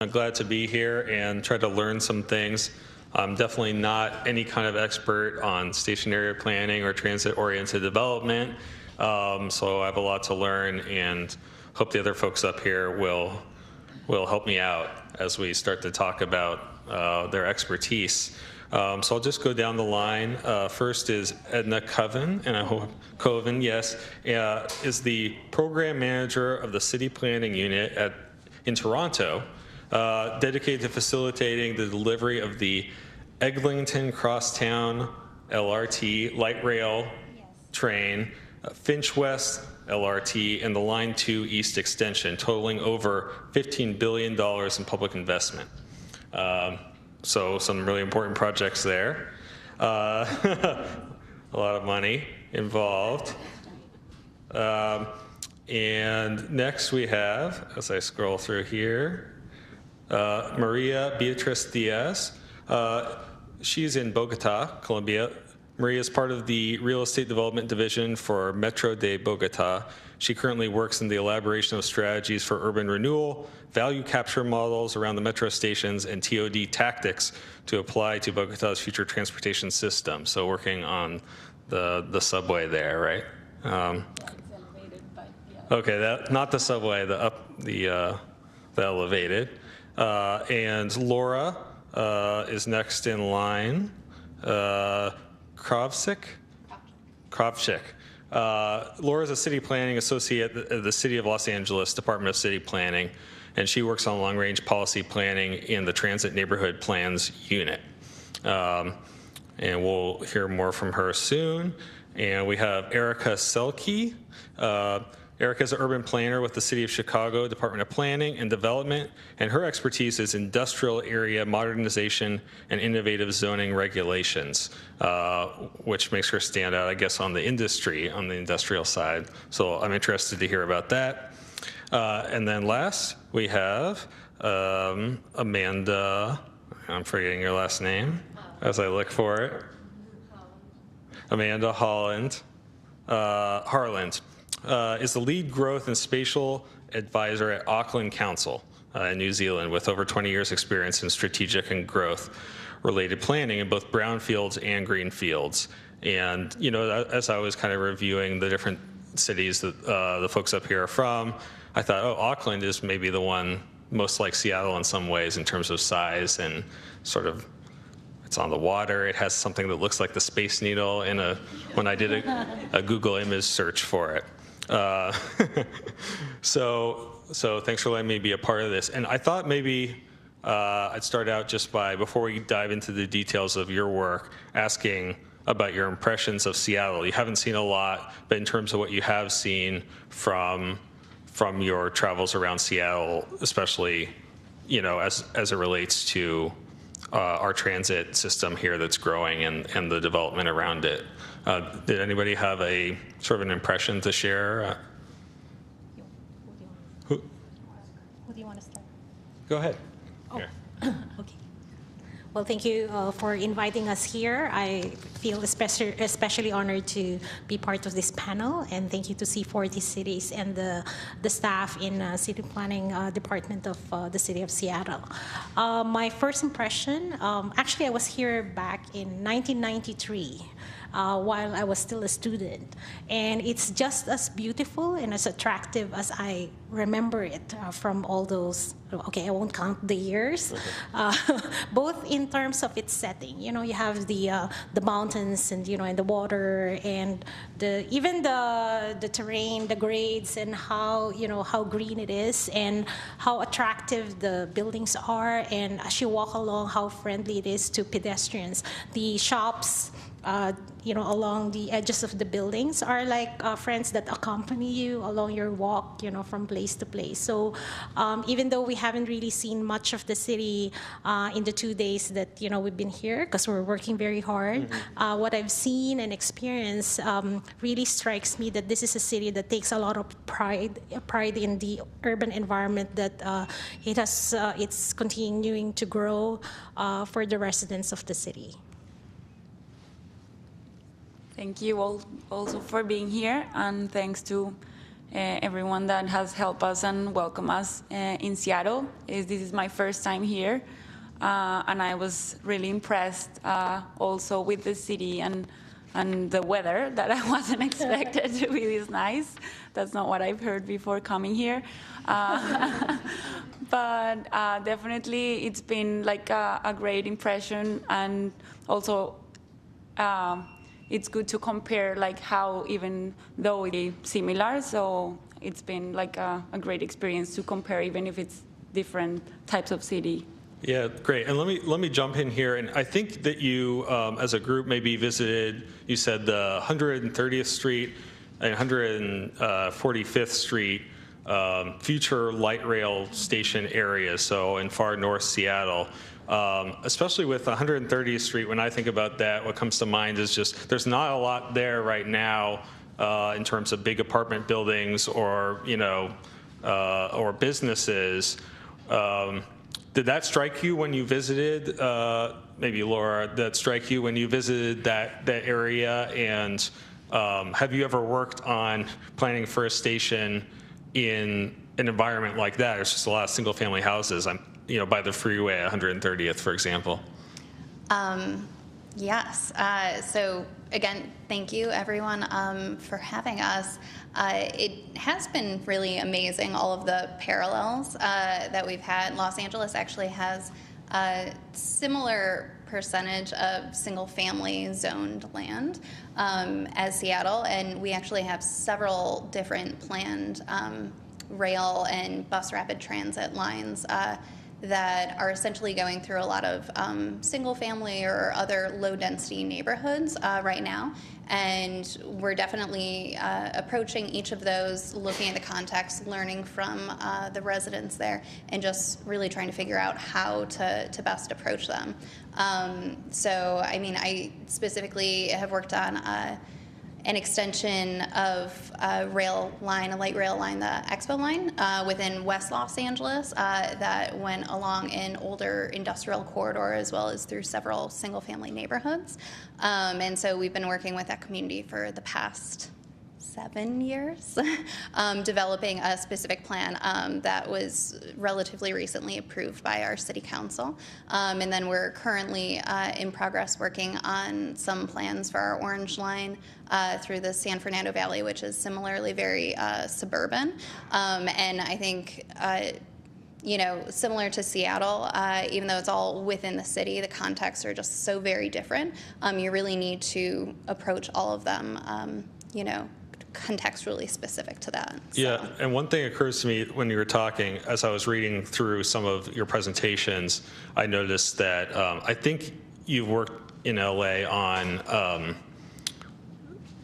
I'm glad to be here and try to learn some things. I'm definitely not any kind of expert on stationary planning or transit-oriented development, so I have a lot to learn, and hope the other folks up here will help me out as we start to talk about their expertise. So I'll just go down the line. First is Edna Cuvin, and I hope Cuvin, yes, is the program manager of the City Planning Unit in Toronto, dedicated to facilitating the delivery of the Eglinton Crosstown LRT light rail train, Finch West LRT, and the Line 2 East extension, totaling over $15 billion in public investment. So some really important projects there. A lot of money involved. And next we have, as I scroll through here, María Beatriz Diaz. She's in Bogotá, Colombia. María is part of the Real Estate Development Division for Metro de Bogotá. She currently works in the elaboration of strategies for urban renewal, value capture models around the metro stations, and TOD tactics to apply to Bogotá's future transportation system. So working on the subway there, right? It's elevated, but yeah. Okay, not the subway, the elevated. And Laura is next in line. Krawczyk. Laura is a city planning associate at the City of Los Angeles Department of City Planning, and she works on long-range policy planning in the Transit Neighborhood Plans unit. And we'll hear more from her soon. And we have Erika Sellke. Erika is an urban planner with the City of Chicago Department of Planning and Development, and her expertise is industrial area modernization and innovative zoning regulations, which makes her stand out, I guess, on the industrial side. So I'm interested to hear about that. And then last, we have Amanda, I'm forgetting your last name as I look for it. Amanda Harland is the lead growth and spatial advisor at Auckland Council in New Zealand, with over 20 years experience in strategic and growth related planning in both brownfields and greenfields. And, you know, as I was kind of reviewing the different cities that the folks up here are from, I thought, oh, Auckland is maybe the one most like Seattle in some ways in terms of size and sort of, it's on the water. It has something that looks like the Space Needle when I did a Google image search for it. So thanks for letting me be a part of this. And I thought maybe I'd start out just by, before we dive into the details of your work, asking about your impressions of Seattle. You haven't seen a lot, but in terms of what you have seen from your travels around Seattle, especially, you know, as it relates to our transit system here that's growing and the development around it. Did anybody have a sort of an impression to share? Who do you want to start? Go ahead. Oh, okay. Well, thank you for inviting us here. I feel especially honored to be part of this panel, and thank you to C40 Cities and the staff in City Planning Department of the City of Seattle. My first impression, actually I was here back in 1993. While I was still a student. And it's just as beautiful and as attractive as I remember it from all those, okay, I won't count the years, both in terms of its setting. You know, you have the mountains and, you know, and the water and even the terrain, the grades, and how, you know, how green it is and how attractive the buildings are. And as you walk along, how friendly it is to pedestrians. The shops, you know, along the edges of the buildings are like friends that accompany you along your walk, you know, from place to place. So even though we haven't really seen much of the city in the 2 days that, you know, we've been here, because we're working very hard, what I've seen and experienced really strikes me that this is a city that takes a lot of pride in the urban environment that it's continuing to grow for the residents of the city. Thank you all also for being here, and thanks to everyone that has helped us and welcomed us in Seattle. This is my first time here, and I was really impressed also with the city and the weather that I wasn't expected to be this nice. That's not what I've heard before coming here. But definitely it's been like a great impression, and also it's good to compare like how, even though it's similar, so it's been like a great experience to compare, even if it's different types of city. Yeah, great. And let me jump in here. And I think that you, as a group, maybe visited, you said the 130th Street and 145th Street future light rail station areas, so in far north Seattle. Especially with 130th Street, when I think about that, what comes to mind is just there's not a lot there right now in terms of big apartment buildings or, or businesses. Did that strike you when you visited, maybe Laura, that strike you when you visited that area? And have you ever worked on planning for a station in an environment like that? There's just a lot of single family houses, by the freeway, 130th, for example. Yes. So again, thank you everyone for having us. It has been really amazing, all of the parallels that we've had. Los Angeles actually has a similar percentage of single-family zoned land as Seattle, and we actually have several different planned rail and bus rapid transit lines that are essentially going through a lot of single-family or other low-density neighborhoods right now. And we're definitely approaching each of those, looking at the context, learning from the residents there, and just really trying to figure out how to best approach them. So, I specifically have worked on an extension of a rail line, a light rail line, the Expo line within West Los Angeles that went along an older industrial corridor as well as through several single-family neighborhoods. And so we've been working with that community for the past 7 years, developing a specific plan that was relatively recently approved by our city council. And then we're currently in progress working on some plans for our Orange Line through the San Fernando Valley, which is similarly very suburban. And I think similar to Seattle, even though it's all within the city, the contexts are just so very different. You really need to approach all of them, contextually specific to that. So. Yeah, and one thing occurs to me when you were talking, as I was reading through some of your presentations, I noticed that I think you've worked in LA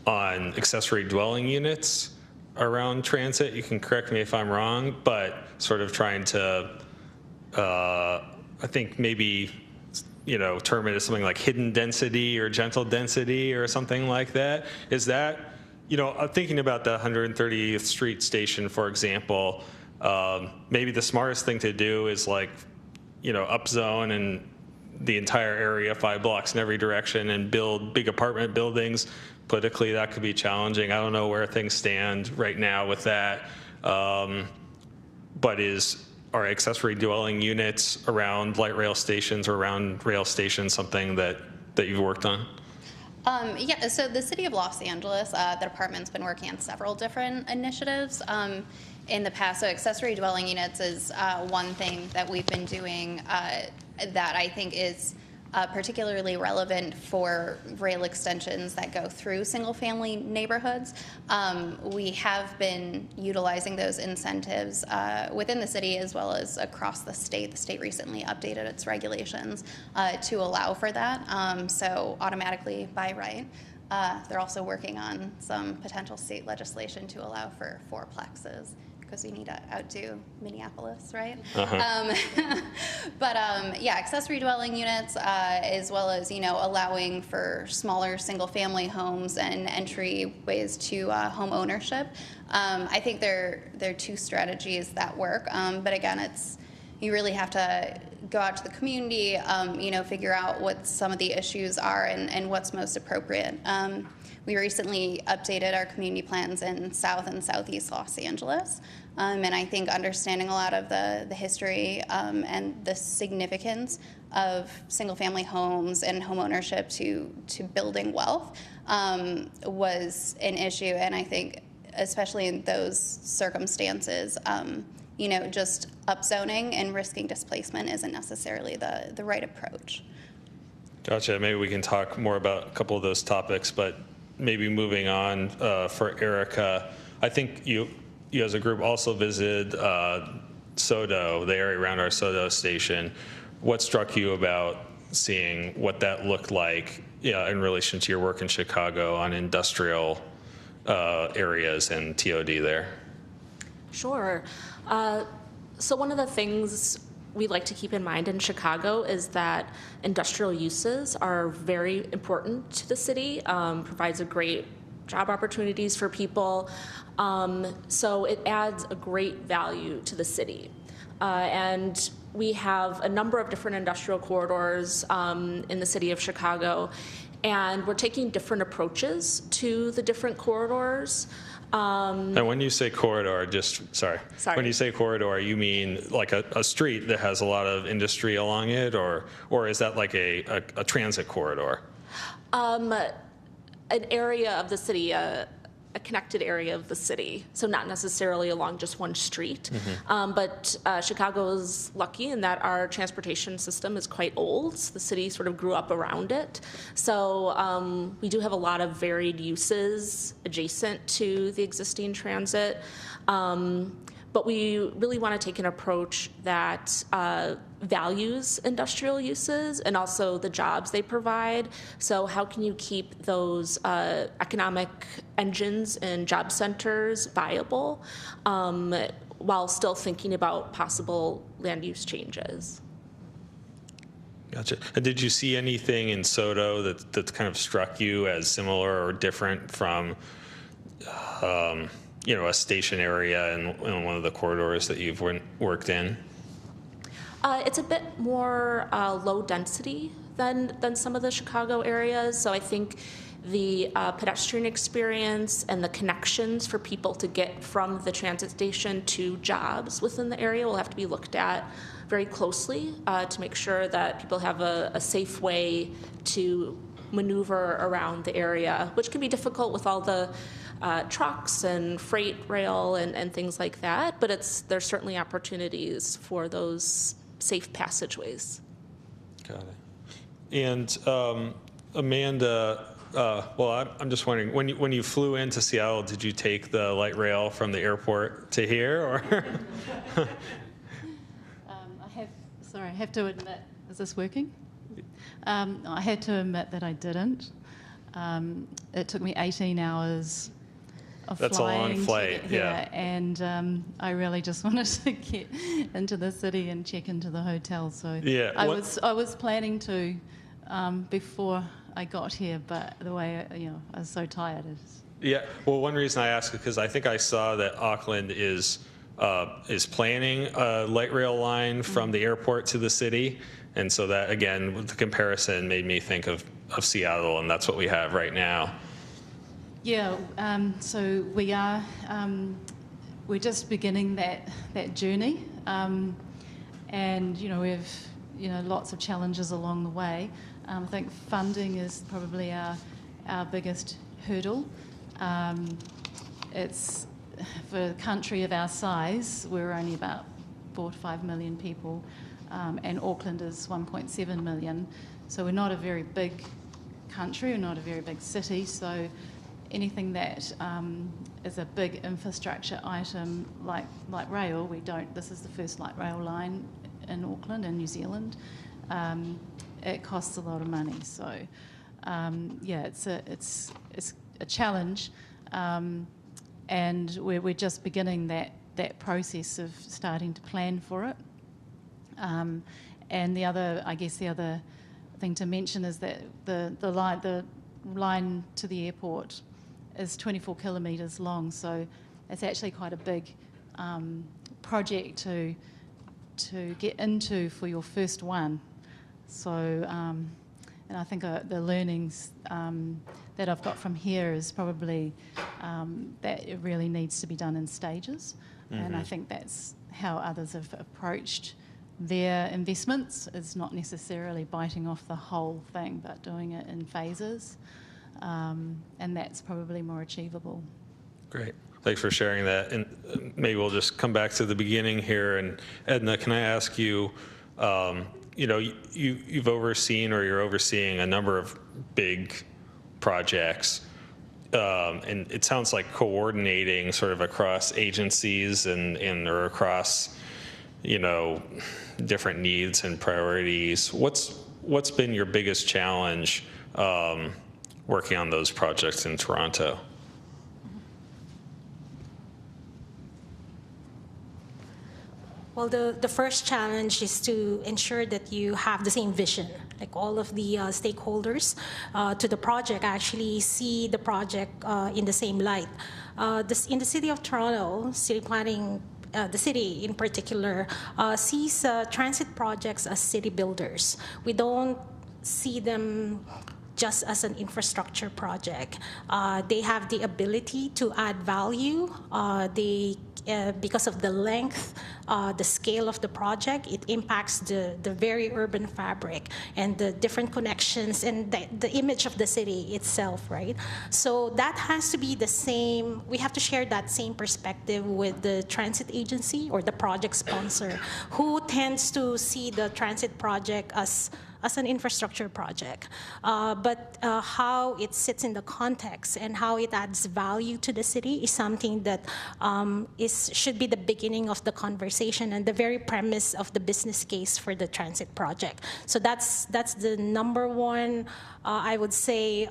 on accessory dwelling units around transit. You can correct me if I'm wrong, but sort of trying to, I think maybe, term it as something like hidden density or gentle density or something like that. Is that, I'm thinking about the 130th Street station, for example. Maybe the smartest thing to do is upzone and the entire area 5 blocks in every direction and build big apartment buildings. Politically, that could be challenging. I don't know where things stand right now with that. But are accessory dwelling units around light rail stations or around rail stations something that you've worked on? Yeah, so the city of Los Angeles, the department's been working on several different initiatives in the past. So accessory dwelling units is one thing that we've been doing that I think is particularly relevant for rail extensions that go through single-family neighborhoods. We have been utilizing those incentives within the city as well as across the state. The state recently updated its regulations to allow for that, so automatically by right. They're also working on some potential state legislation to allow for fourplexes, because we need to outdo Minneapolis, right? But yeah, accessory dwelling units, as well as allowing for smaller single-family homes and entryways to home ownership. I think there are two strategies that work, but again, you really have to go out to the community, figure out what some of the issues are and what's most appropriate. We recently updated our community plans in South and Southeast Los Angeles, and I think understanding a lot of the history and the significance of single-family homes and home ownership to building wealth was an issue, and I think especially in those circumstances, just upzoning and risking displacement isn't necessarily the right approach. Gotcha. Maybe we can talk more about a couple of those topics, but maybe moving on for Erika, I think you as a group also visited Sodo, the area around our Sodo station. What struck you about seeing what that looked like in relation to your work in Chicago on industrial areas and TOD there? Sure. So one of the things we like to keep in mind in Chicago is that industrial uses are very important to the city, provides a great job opportunities for people. So it adds a great value to the city. And we have a number of different industrial corridors in the city of Chicago, and we're taking different approaches to the different corridors. And when you say corridor, sorry. When you say corridor, you mean like a street that has a lot of industry along it, or is that like a transit corridor? An area of the city, a connected area of the city, so not necessarily along just one street. Mm-hmm. But Chicago is lucky in that our transportation system is quite old. The city sort of grew up around it. So we do have a lot of varied uses adjacent to the existing transit. But we really want to take an approach that values industrial uses and also the jobs they provide. So how can you keep those economic engines and job centers viable while still thinking about possible land use changes? Gotcha. And did you see anything in Sodo that kind of struck you as similar or different from a station area in one of the corridors that you've worked in? It's a bit more low density than some of the Chicago areas. So I think the pedestrian experience and the connections for people to get from the transit station to jobs within the area will have to be looked at very closely to make sure that people have a safe way to maneuver around the area, which can be difficult with all the trucks and freight rail and things like that, but there's certainly opportunities for those safe passageways. Got it. And Amanda, I'm just wondering, when you flew into Seattle, did you take the light rail from the airport to here, or? I have to admit, is this working? I had to admit that I didn't. It took me 18 hours of That's flying. That's a long flight, to get here, yeah. And I really just wanted to get into the city and check into the hotel. So yeah, I was planning to before I got here, but the way I was so tired. Yeah. Well, one reason I ask is because I think I saw that Auckland is planning a light rail line from the airport to the city, and so that again, with the comparison, made me think of Seattle, and that's what we have right now. Yeah, so we're just beginning that journey, and we have lots of challenges along the way. I think funding is probably our biggest hurdle. It's for a country of our size, we're only about 4 to 5 million people, and Auckland is 1.7 million. So we're not a very big country, we're not a very big city, so anything that is a big infrastructure item like rail, this is the first light rail line in Auckland and New Zealand. It costs a lot of money, so it's a challenge, and we're just beginning that process of starting to plan for it. And the other thing to mention is that the line to the airport is 24 kilometres long, so it's actually quite a big project to to get into for your first one. So, and I think the learnings that I've got from here is probably that it really needs to be done in stages. And I think that's how others have approached their investments. It's not necessarily biting off the whole thing, but doing it in phases. And that's probably more achievable. Great. Thanks for sharing that. And maybe we'll just come back to the beginning here. And Edna, can I ask you, you've overseen or you're overseeing a number of big projects. And it sounds like coordinating sort of across agencies or across, different needs and priorities. What's been your biggest challenge working on those projects in Toronto? Well, the first challenge is to ensure that you have the same vision. Like all of the stakeholders to the project actually see the project in the same light. In the city of Toronto, city planning, the city in particular, sees transit projects as city builders. We don't see them just as an infrastructure project. They have the ability to add value. Because of the length, the scale of the project, it impacts the very urban fabric and the different connections and the image of the city itself, right? So that has to be the same. We have to share that same perspective with the transit agency or the project sponsor, who tends to see the transit project as an infrastructure project, but how it sits in the context and how it adds value to the city is something that should be the beginning of the conversation and the very premise of the business case for the transit project. So that's the number one, I would say,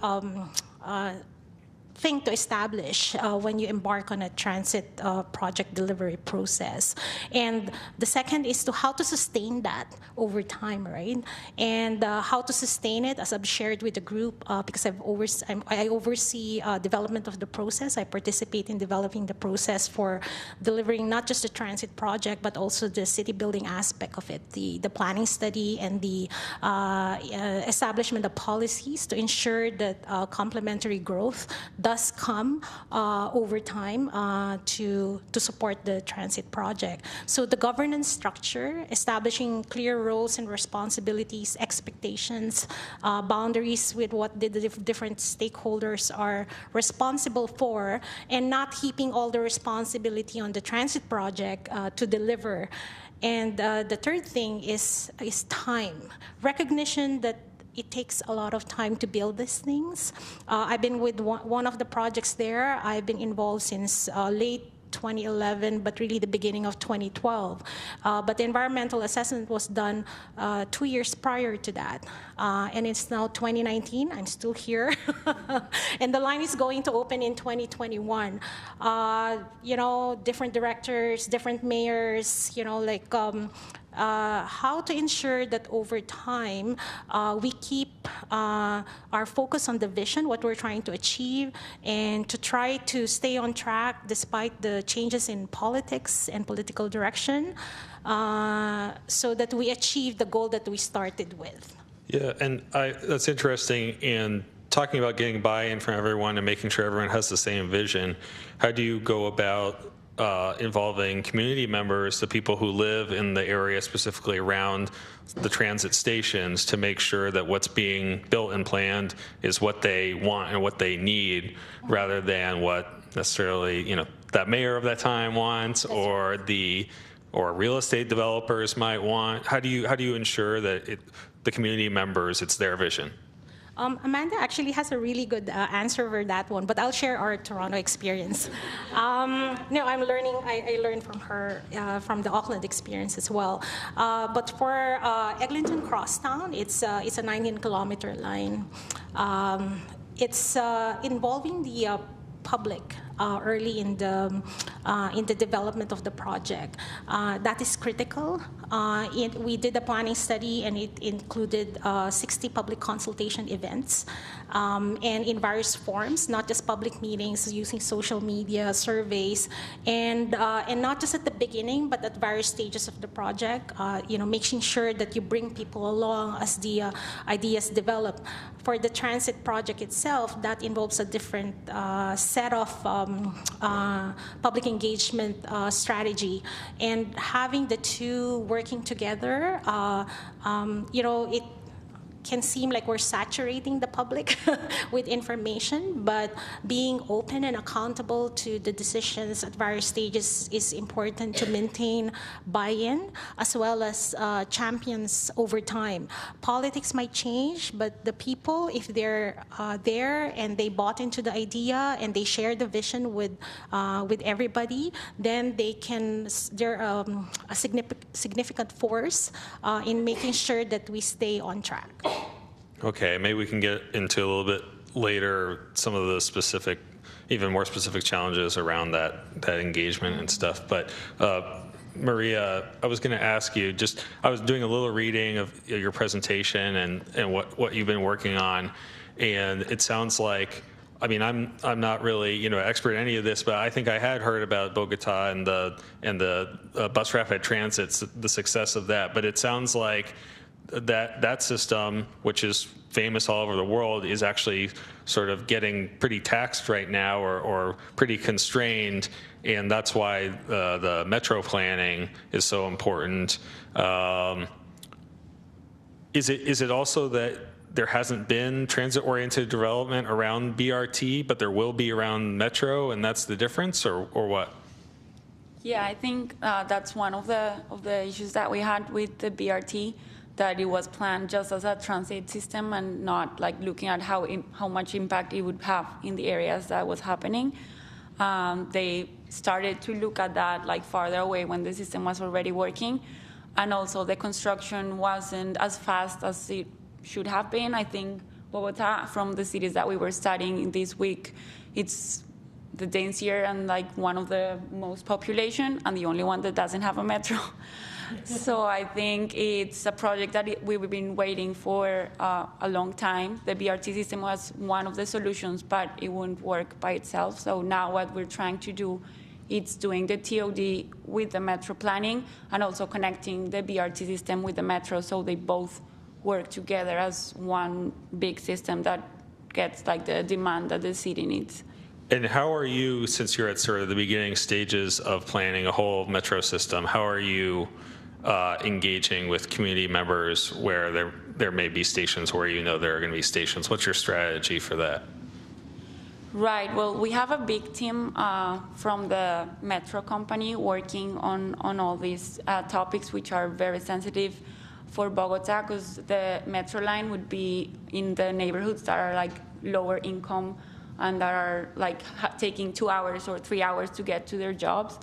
thing to establish when you embark on a transit project delivery process. And the second is how to sustain that over time, right? And how to sustain it, as I've shared with the group, because I oversee development of the process. I participate in developing the process for delivering not just the transit project, but also the city building aspect of it, the planning study and the establishment of policies to ensure that complementary growth does come over time to support the transit project. So the governance structure, establishing clear roles and responsibilities, expectations, boundaries with what the different stakeholders are responsible for, and not heaping all the responsibility on the transit project to deliver. And the third thing is time. Recognition that it takes a lot of time to build these things. I've been with one of the projects there. I've been involved since late 2011, but really the beginning of 2012. But the environmental assessment was done 2 years prior to that. And it's now 2019, I'm still here. And the line is going to open in 2021. Different directors, different mayors, how to ensure that over time we keep our focus on the vision, what we're trying to achieve, and to try to stay on track despite the changes in politics and political direction, so that we achieve the goal that we started with. Yeah, and that's interesting. In talking about getting buy-in from everyone and making sure everyone has the same vision, how do you go about involving community members, the people who live in the area specifically around the transit stations, to make sure that what's being built and planned is what they want and what they need, rather than what necessarily that mayor of that time wants, or real estate developers might want? How do you ensure that the community members, it's their vision? Amanda actually has a really good answer for that one, but I'll share our Toronto experience. I'm learning. I learned from her from the Auckland experience as well. But for Eglinton Crosstown, it's a 19-kilometer line. It's involving the public early in the development of the project. That is critical. We did a planning study, and it included 60 public consultation events, and in various forms, not just public meetings, using social media, surveys, and not just at the beginning, but at various stages of the project. Making sure that you bring people along as the ideas develop. For the transit project itself, that involves a different set of public engagement strategy, and having the two working together, it can seem like we're saturating the public with information, but being open and accountable to the decisions at various stages is important to maintain buy-in as well as champions over time. Politics might change, but the people, if they're there and they bought into the idea and they share the vision with everybody, then they're a significant force in making sure that we stay on track. Okay, maybe we can get into a little bit later some of the even more specific challenges around that engagement and stuff. But María, I was going to ask you, I was doing a little reading of your presentation and what you've been working on, and it sounds like, I'm not really expert in any of this, but I think I had heard about Bogotá and the bus rapid transits, the success of that. But it sounds like that system, which is famous all over the world, is actually sort of getting pretty taxed right now, or pretty constrained, and that's why the metro planning is so important. Is it also that there hasn't been transit-oriented development around BRT, but there will be around metro, and that's the difference, or what? Yeah, I think that's one of the issues that we had with the BRT, that it was planned just as a transit system and not like looking at how much impact it would have in the areas that was happening. They started to look at that like farther away when the system was already working, and also the construction wasn't as fast as it should have been. I think Bogotá, from the cities that we were studying this week, it's the denser and like one of the most population and the only one that doesn't have a metro. So I think it's a project that we've been waiting for a long time. The BRT system was one of the solutions, but it wouldn't work by itself. So now what we're trying to do, it's doing the TOD with the metro planning and also connecting the BRT system with the metro, so they both work together as one big system that gets like the demand that the city needs. And how are you, since you're at sort of the beginning stages of planning a whole metro system, how are you engaging with community members where there may be stations where there are going to be stations? What's your strategy for that? Right. Well, we have a big team from the metro company working on all these topics, which are very sensitive for Bogotá, because the metro line would be in the neighborhoods that are like lower income and that are like taking 2 hours or 3 hours to get to their jobs.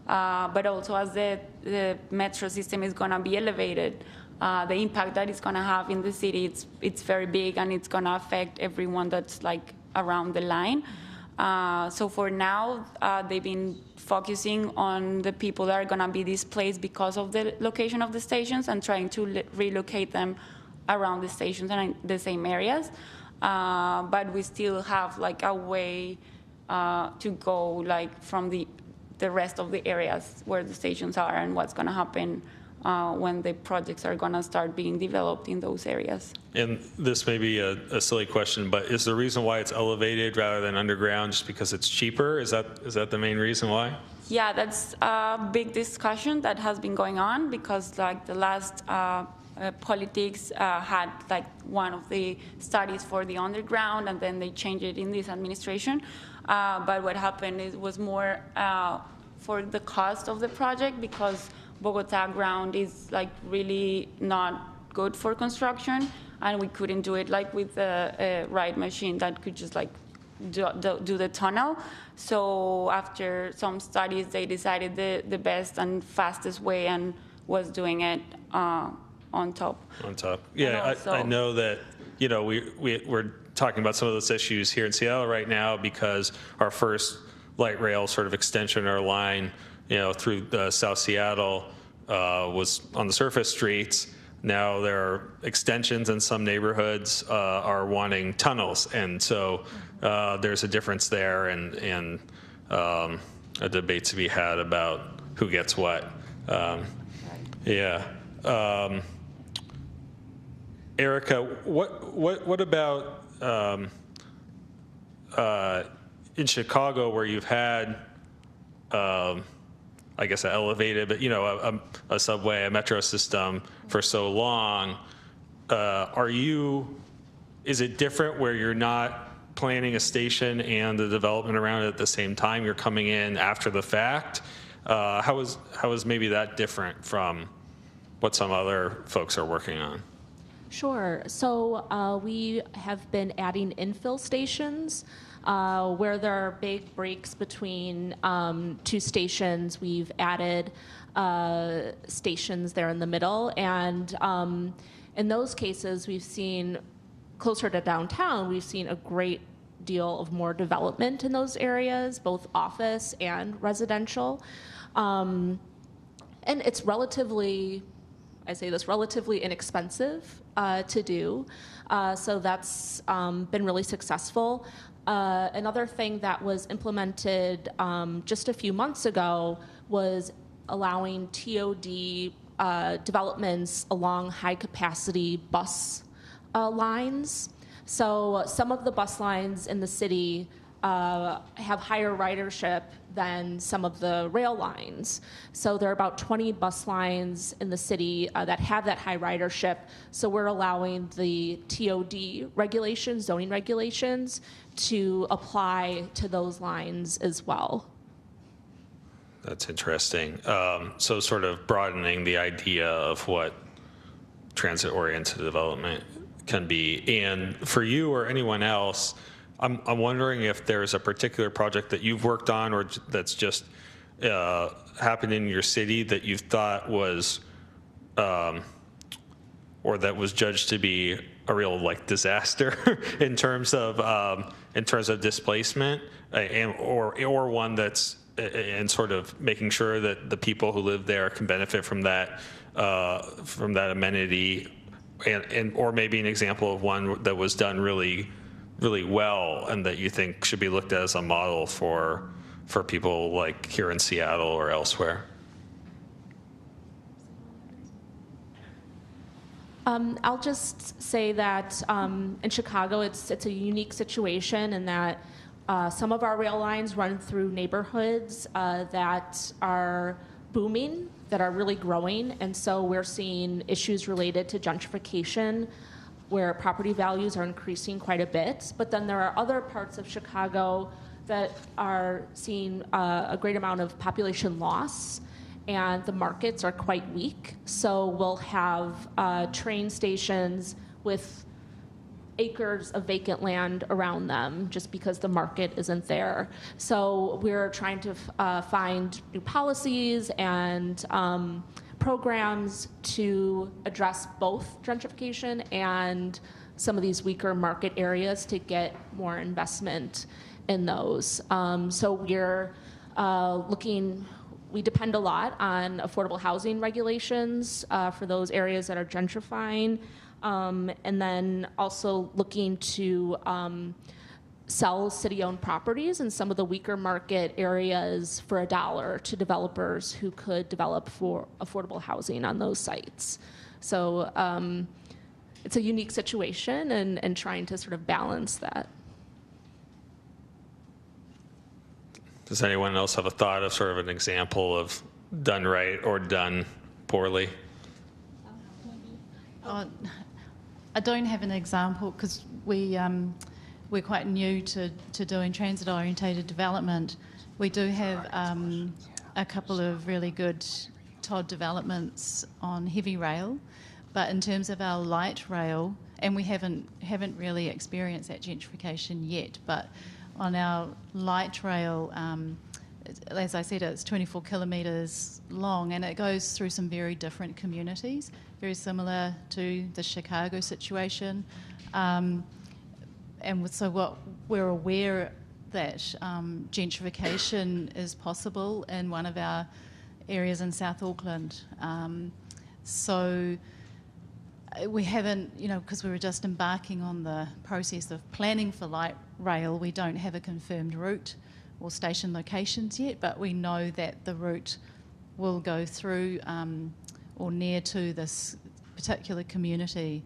But also, as the metro system is going to be elevated, the impact that it's going to have in the city, it's very big, and it's going to affect everyone that's like around the line. So for now, they've been focusing on the people that are going to be displaced because of the location of the stations and trying to relocate them around the stations and in the same areas. But we still have like a way to go, like from the rest of the areas where the stations are, and what's going to happen when the projects are going to start being developed in those areas. And this may be a silly question, but is the reason why it's elevated rather than underground just because it's cheaper? Is that the main reason why? Yeah, that's a big discussion that has been going on, because like the last politics had like one of the studies for the underground, and then they changed it in this administration. But what happened was more for the cost of the project, because Bogotá ground is like really not good for construction, and we couldn't do it like with the right machine that could just like do the tunnel. So after some studies, they decided the best and fastest way and was doing it on top. On top. Yeah, I know that, we're talking about some of those issues here in Seattle right now, because our first light rail sort of extension or line, through South Seattle was on the surface streets. Now there are extensions, and some neighborhoods are wanting tunnels, and so there's a difference there, and a debate to be had about who gets what. Yeah. Erika, what about in Chicago, where you've had, I guess, an elevated, but a subway, a metro system for so long? Is it different where you're not planning a station and the development around it at the same time? You're coming in after the fact. How is maybe that different from what some other folks are working on? Sure. So we have been adding infill stations where there are big breaks between two stations. We've added stations there in the middle, and in those cases, we've seen closer to downtown, we've seen a great deal of more development in those areas, both office and residential. And it's relatively inexpensive to do. So that's been really successful. Another thing that was implemented just a few months ago was allowing TOD developments along high-capacity bus lines. So some of the bus lines in the city have higher ridership than some of the rail lines. So there are about 20 bus lines in the city that have that high ridership. So we're allowing the TOD regulations, zoning regulations, to apply to those lines as well. That's interesting. So sort of broadening the idea of what transit-oriented development can be. And for you or anyone else, I'm wondering if there's a particular project that you've worked on or that's just happened in your city that you thought was, or that was judged to be a real disaster in terms of displacement, or one that's and sort of making sure that the people who live there can benefit from that amenity, and or maybe an example of one that was done really well and that you think should be looked at as a model for people like here in Seattle or elsewhere. I'll just say that in Chicago, it's a unique situation in that some of our rail lines run through neighborhoods that are booming, that are really growing, and so we're seeing issues related to gentrification where property values are increasing quite a bit. But then there are other parts of Chicago that are seeing a great amount of population loss, and the markets are quite weak. So we'll have train stations with acres of vacant land around them just because the market isn't there. So we're trying to find new policies and programs to address both gentrification and some of these weaker market areas to get more investment in those. So we're we depend a lot on affordable housing regulations for those areas that are gentrifying, and then also looking to sell city-owned properties in some of the weaker market areas for $1 to developers who could develop for affordable housing on those sites. So it's a unique situation and trying to sort of balance that. Does anyone else have a thought of sort of an example of done right or done poorly? I don't have an example because we're quite new to doing transit-orientated development. We do have a couple of really good Tod Developments on heavy rail, but in terms of our light rail, and we haven't really experienced that gentrification yet, but on our light rail, as I said, it's 24 kilometres long, and it goes through some very different communities, very similar to the Chicago situation. And so what we're aware that gentrification is possible in one of our areas in South Auckland. So we haven't, because we were just embarking on the process of planning for light rail, we don't have a confirmed route or station locations yet, but we know that the route will go through or near to this particular community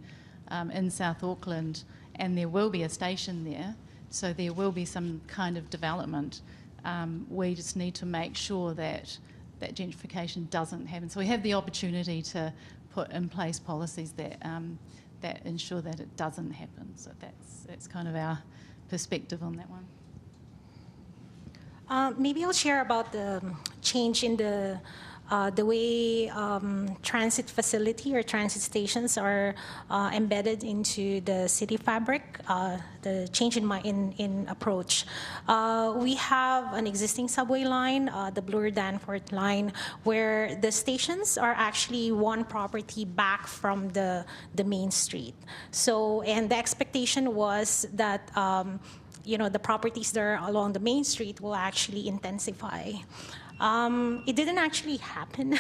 in South Auckland, and there will be a station there, so there will be some kind of development. We just need to make sure that gentrification doesn't happen. So we have the opportunity to put in place policies that ensure that it doesn't happen. So that's kind of our perspective on that one. Maybe I'll share about the change in the way transit facility or transit stations are embedded into the city fabric, the change in approach. We have an existing subway line, the Bloor-Danforth line, where the stations are actually one property back from the main street. So, and the expectation was that the properties that are along the main street will actually intensify. It didn't actually happen,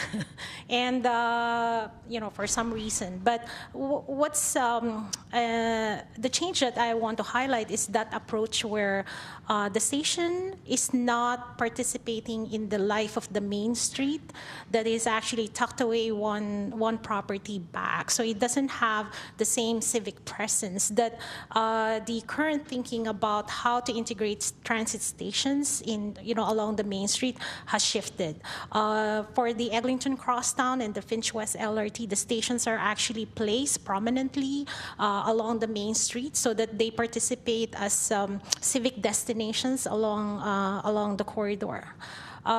and for some reason. But what's the change that I want to highlight is that approach where the station is not participating in the life of the main street, that is actually tucked away one property back. So it doesn't have the same civic presence that the current thinking about how to integrate transit stations in along the main street has shifted. For the Eglinton Crosstown and the Finch West LRT, the stations are actually placed prominently along the main street so that they participate as civic destinations along the corridor.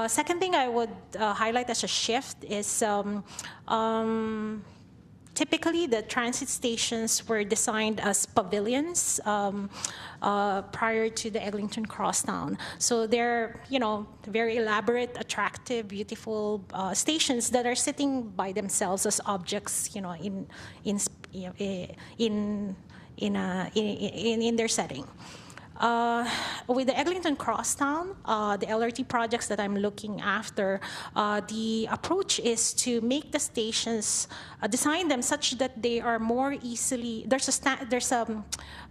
Second thing I would highlight as a shift is typically the transit stations were designed as pavilions prior to the Eglinton Crosstown. So they're, very elaborate, attractive, beautiful stations that are sitting by themselves as objects, in their setting. With the Eglinton Crosstown, the LRT projects that I'm looking after, the approach is to make the stations, design them such that they are more easily, there's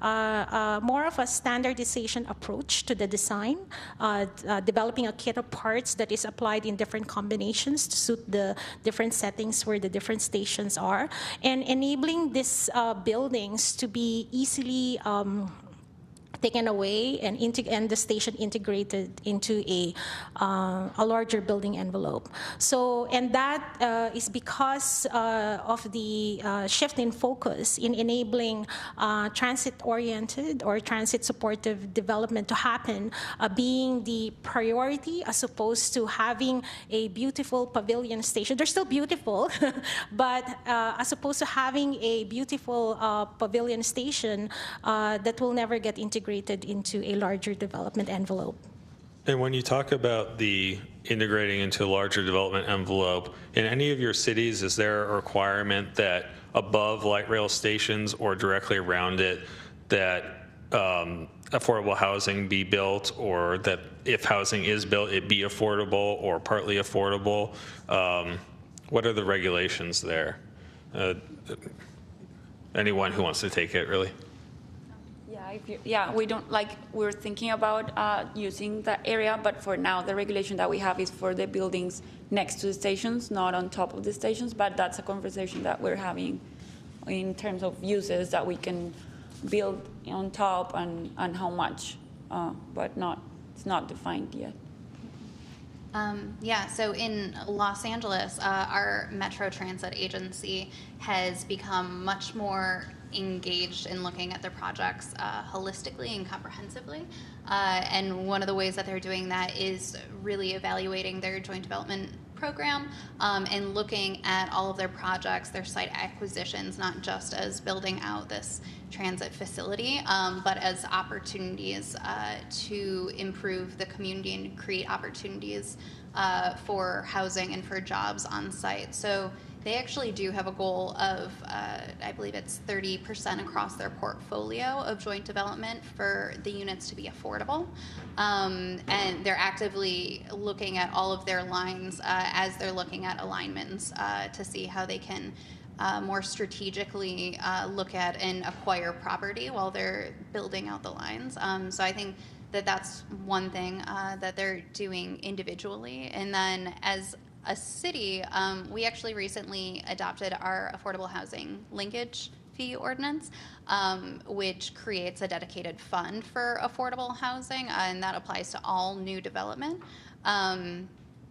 more of a standardization approach to the design, developing a kit of parts that is applied in different combinations to suit the different settings where the different stations are, and enabling these buildings to be easily taken away and the station integrated into a larger building envelope. So, and that is because of the shift in focus in enabling transit-oriented or transit-supportive development to happen, being the priority as opposed to having a beautiful pavilion station. They're still beautiful, but as opposed to having a beautiful pavilion station that will never get integrated into a larger development envelope. And when you talk about the integrating into a larger development envelope, in any of your cities, is there a requirement that above light rail stations or directly around it, that affordable housing be built, or that if housing is built, it be affordable or partly affordable? What are the regulations there? Anyone who wants to take it, really? We don't we're thinking about using that area, but for now the regulation that we have is for the buildings next to the stations, not on top of the stations. But that's a conversation that we're having in terms of uses that we can build on top and how much, but it's not defined yet. So in Los Angeles, our Metro Transit agency has become much more engaged in looking at their projects holistically and comprehensively. And one of the ways that they're doing that is really evaluating their joint development program and looking at all of their projects, their site acquisitions, not just as building out this transit facility, but as opportunities to improve the community and create opportunities for housing and for jobs on site. So They actually do have a goal of, I believe it's 30% across their portfolio of joint development for the units to be affordable. And they're actively looking at all of their lines as they're looking at alignments to see how they can more strategically look at and acquire property while they're building out the lines. So I think that that's one thing that they're doing individually. And then as a city, we actually recently adopted our affordable housing linkage fee ordinance, which creates a dedicated fund for affordable housing, and that applies to all new development.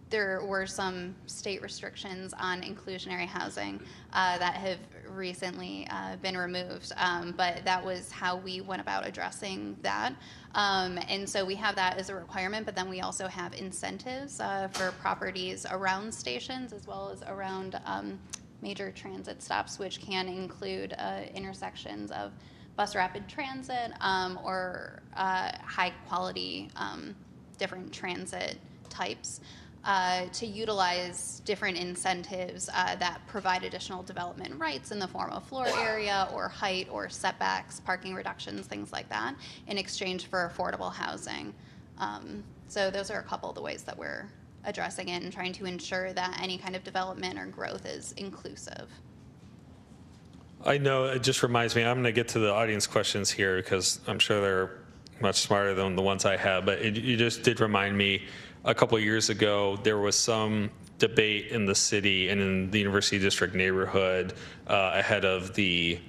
There were some state restrictions on inclusionary housing that have recently been removed, but that was how we went about addressing that. And so we have that as a requirement, but then we also have incentives for properties around stations as well as around major transit stops, which can include intersections of bus rapid transit or high quality different transit types. To utilize different incentives that provide additional development rights in the form of floor area or height or setbacks, parking reductions, things like that, in exchange for affordable housing. So those are a couple of the ways that we're addressing it and trying to ensure that any kind of development or growth is inclusive. I know, it just reminds me, I'm going to get to the audience questions here because I'm sure they're much smarter than the ones I have, but you just did remind me, a couple of years ago, there was some debate in the city and in the University District neighborhood ahead of the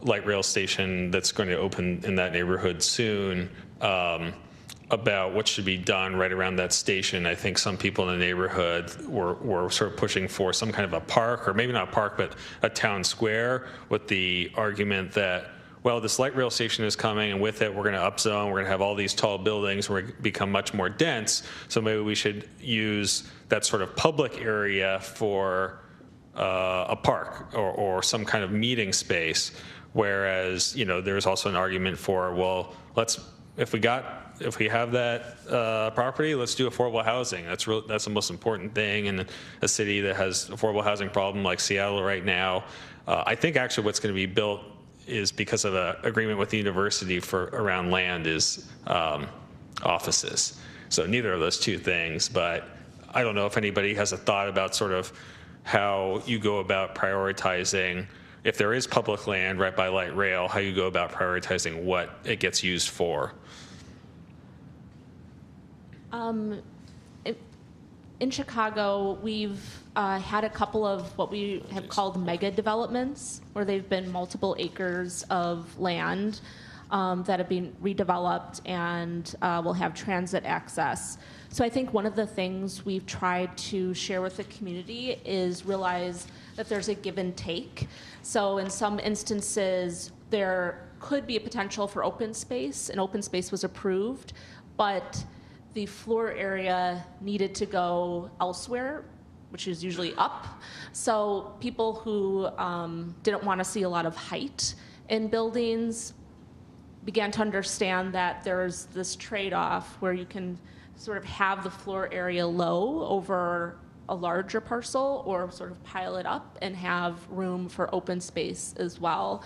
light rail station that's going to open in that neighborhood soon about what should be done right around that station. I think some people in the neighborhood were sort of pushing for some kind of a park, or maybe not a park, but a town square, with the argument that, well, this light rail station is coming, and with it, we're going to upzone. We're going to have all these tall buildings. We're going to become much more dense. So maybe we should use that sort of public area for a park or some kind of meeting space. Whereas, you know, there's also an argument for, well, if we have that property, let's do affordable housing. That's the most important thing in a city that has affordable housing problem like Seattle right now. I think actually what's going to be built is because of an agreement with the university for around land is offices. So neither of those two things, but I don't know if anybody has a thought about sort of how you go about prioritizing, if there is public land right by light rail, how you go about prioritizing what it gets used for. In Chicago, we've had a couple of what we have called mega developments, where they've been multiple acres of land that have been redeveloped and will have transit access. So I think one of the things we've tried to share with the community is realize that there's a give and take. So in some instances, there could be a potential for open space, and open space was approved, but the floor area needed to go elsewhere, which is usually up. So people who didn't want to see a lot of height in buildings began to understand that there's this trade-off where you can sort of have the floor area low over a larger parcel, or sort of pile it up and have room for open space as well.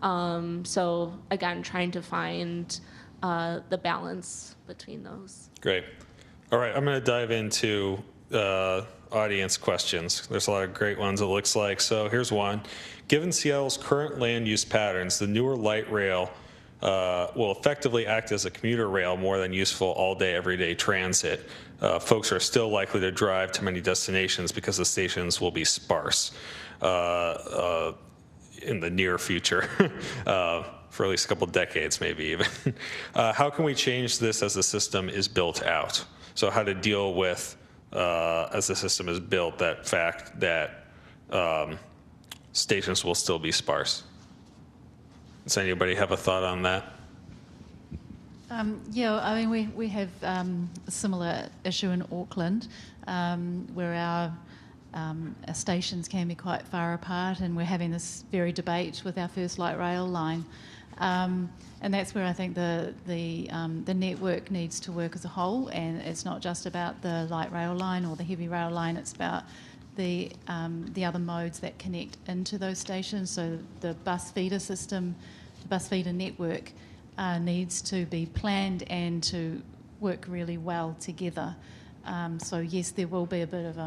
So again, trying to find the balance between those. Great. All right, I'm going to dive into audience questions. There's a lot of great ones, it looks like. So here's one. Given Seattle's current land use patterns, the newer light rail will effectively act as a commuter rail more than useful all-day, everyday transit. Folks are still likely to drive to many destinations because the stations will be sparse in the near future. For at least a couple decades, maybe even. How can we change this as the system is built out? So how to deal with, as the system is built, that fact that stations will still be sparse? Does anybody have a thought on that? Yeah, I mean, we have a similar issue in Auckland, where our stations can be quite far apart, and we're having this very debate with our first light rail line. And that's where I think the network needs to work as a whole, and it's not just about the light rail line or the heavy rail line, it's about the other modes that connect into those stations. So the bus feeder system, the bus feeder network needs to be planned and to work really well together. So yes, there will be a bit of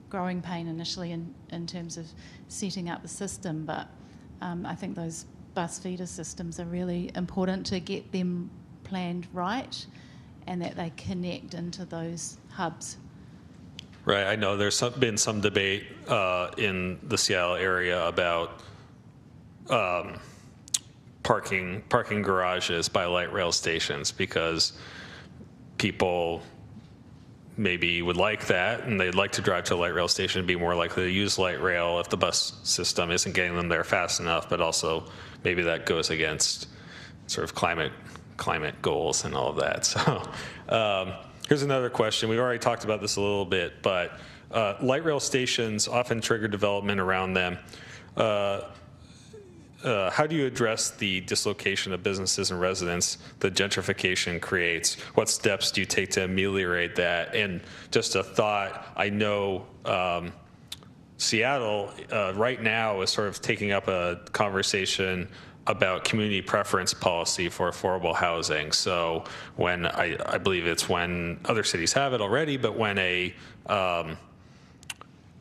growing pain initially in terms of setting up the system, but I think those bus feeder systems are really important to get them planned right and that they connect into those hubs. Right. I know there's been some debate in the Seattle area about parking garages by light rail stations because people maybe would like that and they'd like to drive to a light rail station and be more likely to use light rail if the bus system isn't getting them there fast enough, but also maybe that goes against sort of climate goals and all of that. So here's another question. We've already talked about this a little bit, but light rail stations often trigger development around them. How do you address the dislocation of businesses and residents that gentrification creates? What steps do you take to ameliorate that? And just a thought, I know Seattle right now is sort of taking up a conversation about community preference policy for affordable housing. So when I believe it's when other cities have it already, but when a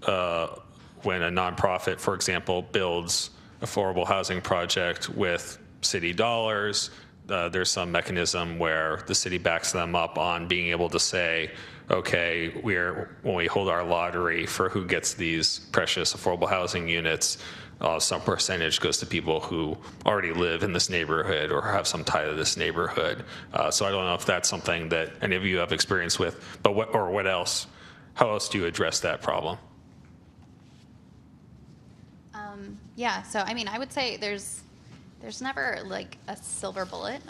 nonprofit, for example, builds affordable housing project with city dollars, there's some mechanism where the city backs them up on being able to say, okay, when we hold our lottery for who gets these precious affordable housing units, some percentage goes to people who already live in this neighborhood or have some tie to this neighborhood. So I don't know if that's something that any of you have experience with, but what else? How else do you address that problem? Yeah, so I mean, I would say there's never like a silver bullet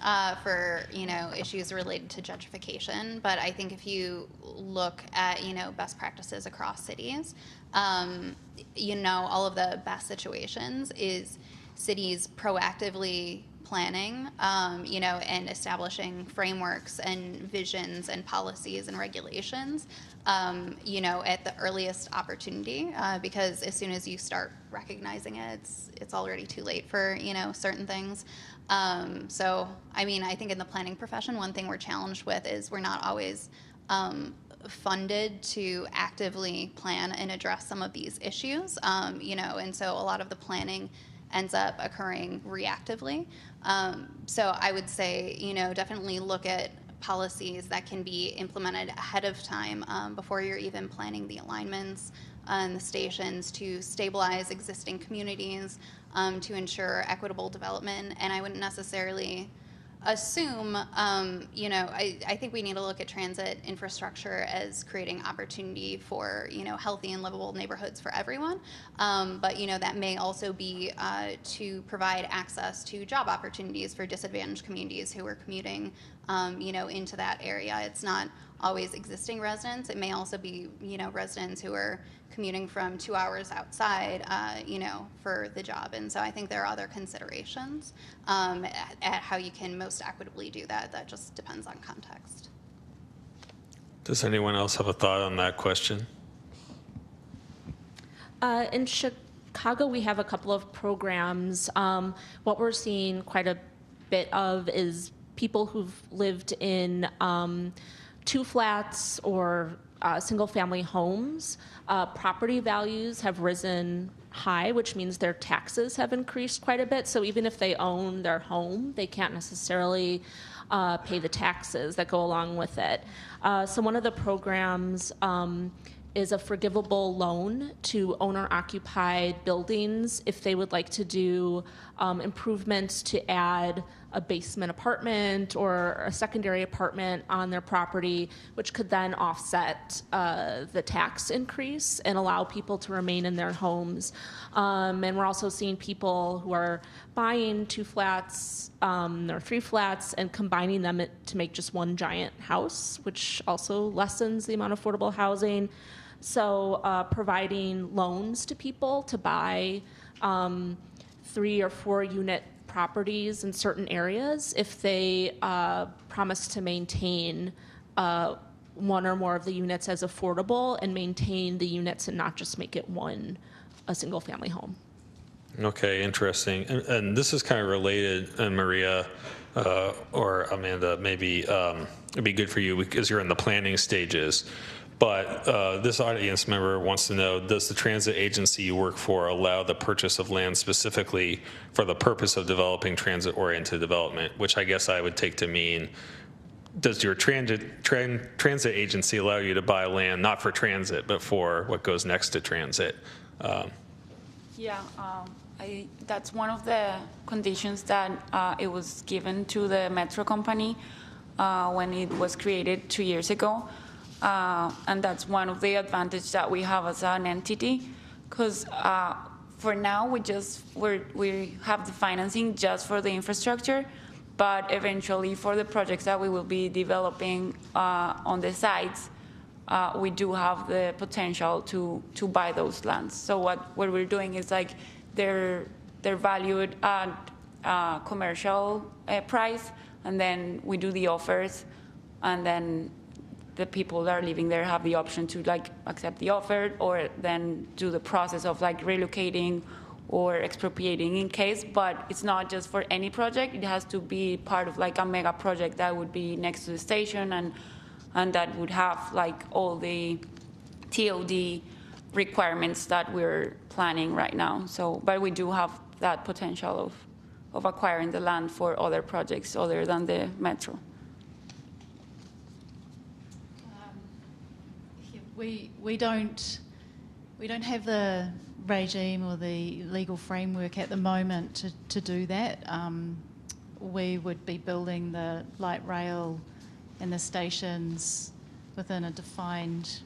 for issues related to gentrification, but I think if you look at best practices across cities, all of the best situations is cities proactively planning, and establishing frameworks and visions and policies and regulations, at the earliest opportunity, because as soon as you start recognizing it, it's already too late for, certain things. So, I mean, I think in the planning profession, one thing we're challenged with is we're not always funded to actively plan and address some of these issues, and so a lot of the planning ends up occurring reactively. So I would say, definitely look at policies that can be implemented ahead of time before you're even planning the alignments and the stations to stabilize existing communities, to ensure equitable development. And I wouldn't necessarily assume, I think we need to look at transit infrastructure as creating opportunity for, healthy and livable neighborhoods for everyone. But, that may also be to provide access to job opportunities for disadvantaged communities who are commuting, into that area. It's not always existing residents. It may also be, residents who are commuting from 2 hours outside, for the job. And so I think there are other considerations at how you can most equitably do that. That just depends on context. Does anyone else have a thought on that question? In Chicago, we have a couple of programs. What we're seeing quite a bit of is people who've lived in 2 flats or single-family homes. Property values have risen high, which means their taxes have increased quite a bit. So even if they own their home, they can't necessarily pay the taxes that go along with it. So one of the programs is a forgivable loan to owner-occupied buildings if they would like to do improvements to add a basement apartment or a secondary apartment on their property, which could then offset the tax increase and allow people to remain in their homes. And we're also seeing people who are buying 2 flats or 3 flats and combining them to make just one giant house, which also lessens the amount of affordable housing. So providing loans to people to buy 3 or 4 unit properties in certain areas if they promise to maintain one or more of the units as affordable and maintain the units and not just make it a single family home. Okay, interesting. And this is kind of related, and Maria or Amanda, maybe it'd be good for you because you're in the planning stages. But this audience member wants to know, does the transit agency you work for allow the purchase of land specifically for the purpose of developing transit-oriented development, which I guess I would take to mean, does your transit agency allow you to buy land not for transit, but for what goes next to transit? That's one of the conditions that it was given to the metro company when it was created 2 years ago. And that's one of the advantages that we have as an entity, because for now we have the financing just for the infrastructure, but eventually for the projects that we will be developing on the sites, we do have the potential to buy those lands. So what we're doing is like they're valued at commercial price, and then we do the offers, and then the people that are living there have the option to like accept the offer or then do the process of like relocating or expropriating in case. But it's not just for any project. It has to be part of like a mega project that would be next to the station and that would have like all the TOD requirements that we're planning right now. So, but we do have that potential of acquiring the land for other projects other than the metro. We don't have the regime or the legal framework at the moment to do that. We would be building the light rail and the stations within a defined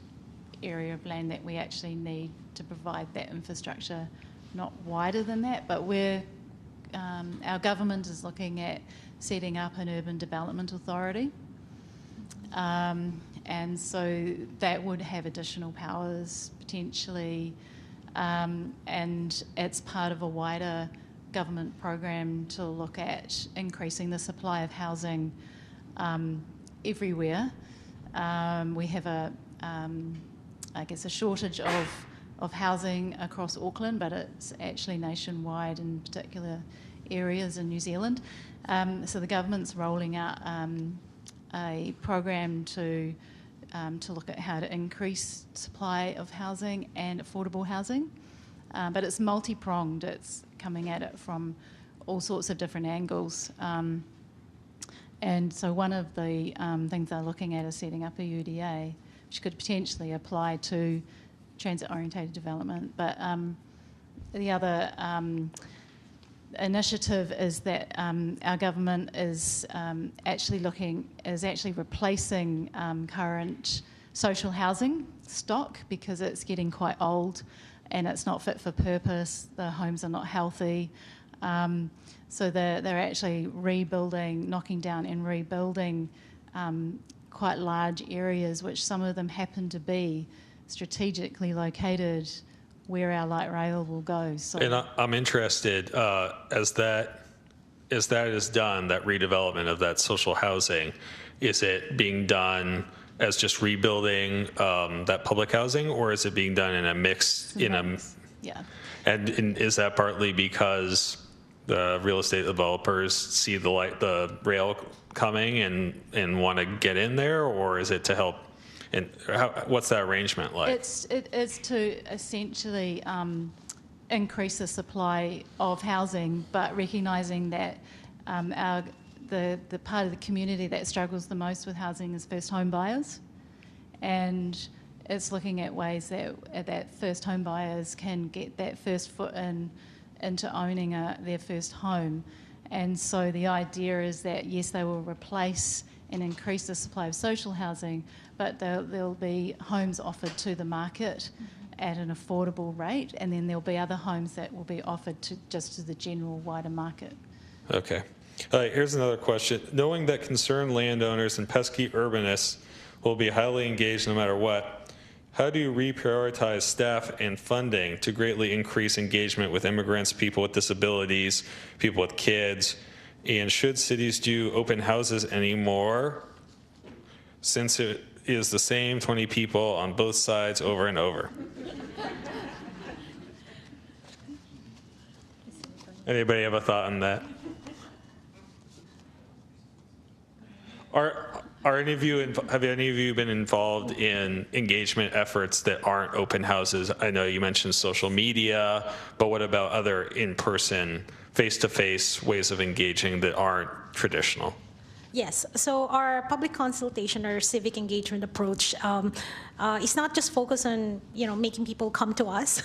area of land that we actually need to provide that infrastructure, not wider than that. But our government is looking at setting up an urban development authority. And so that would have additional powers potentially, and it's part of a wider government program to look at increasing the supply of housing everywhere. We have a shortage of housing across Auckland, but it's actually nationwide in particular areas in New Zealand. So the government's rolling out a program to look at how to increase supply of housing and affordable housing. But it's multi-pronged. It's coming at it from all sorts of different angles. And so one of the things they're looking at is setting up a UDA, which could potentially apply to transit-orientated development. But the other initiative is that our government is actually replacing current social housing stock because it's getting quite old and it's not fit for purpose. The homes are not healthy. So they're actually knocking down and rebuilding quite large areas, which some of them happen to be strategically located where our light rail will go. So, and I'm interested, as that is done, that redevelopment of that social housing, is it being done as just rebuilding that public housing, or is it being done in a mix? Yeah. And is that partly because the real estate developers see the rail coming and want to get in there, or is it to help? And what's that arrangement like? It's to essentially increase the supply of housing, but recognising that the part of the community that struggles the most with housing is first home buyers, and it's looking at ways that first home buyers can get that first foot into owning their first home. And so the idea is that yes, they will replace and increase the supply of social housing, but there'll be homes offered to the market at an affordable rate, and then there'll be other homes that will be offered just to the general wider market. Okay. Here's another question. Knowing that concerned landowners and pesky urbanists will be highly engaged no matter what, how do you reprioritize staff and funding to greatly increase engagement with immigrants, people with disabilities, people with kids? And should cities do open houses anymore, since it is the same 20 people on both sides over and over. Anybody have a thought on that? Are any of you, have any of you been involved in engagement efforts that aren't open houses? I know you mentioned social media, but what about other in-person, face-to-face ways of engaging that aren't traditional? Yes, so our public consultation or civic engagement approach is not just focused on making people come to us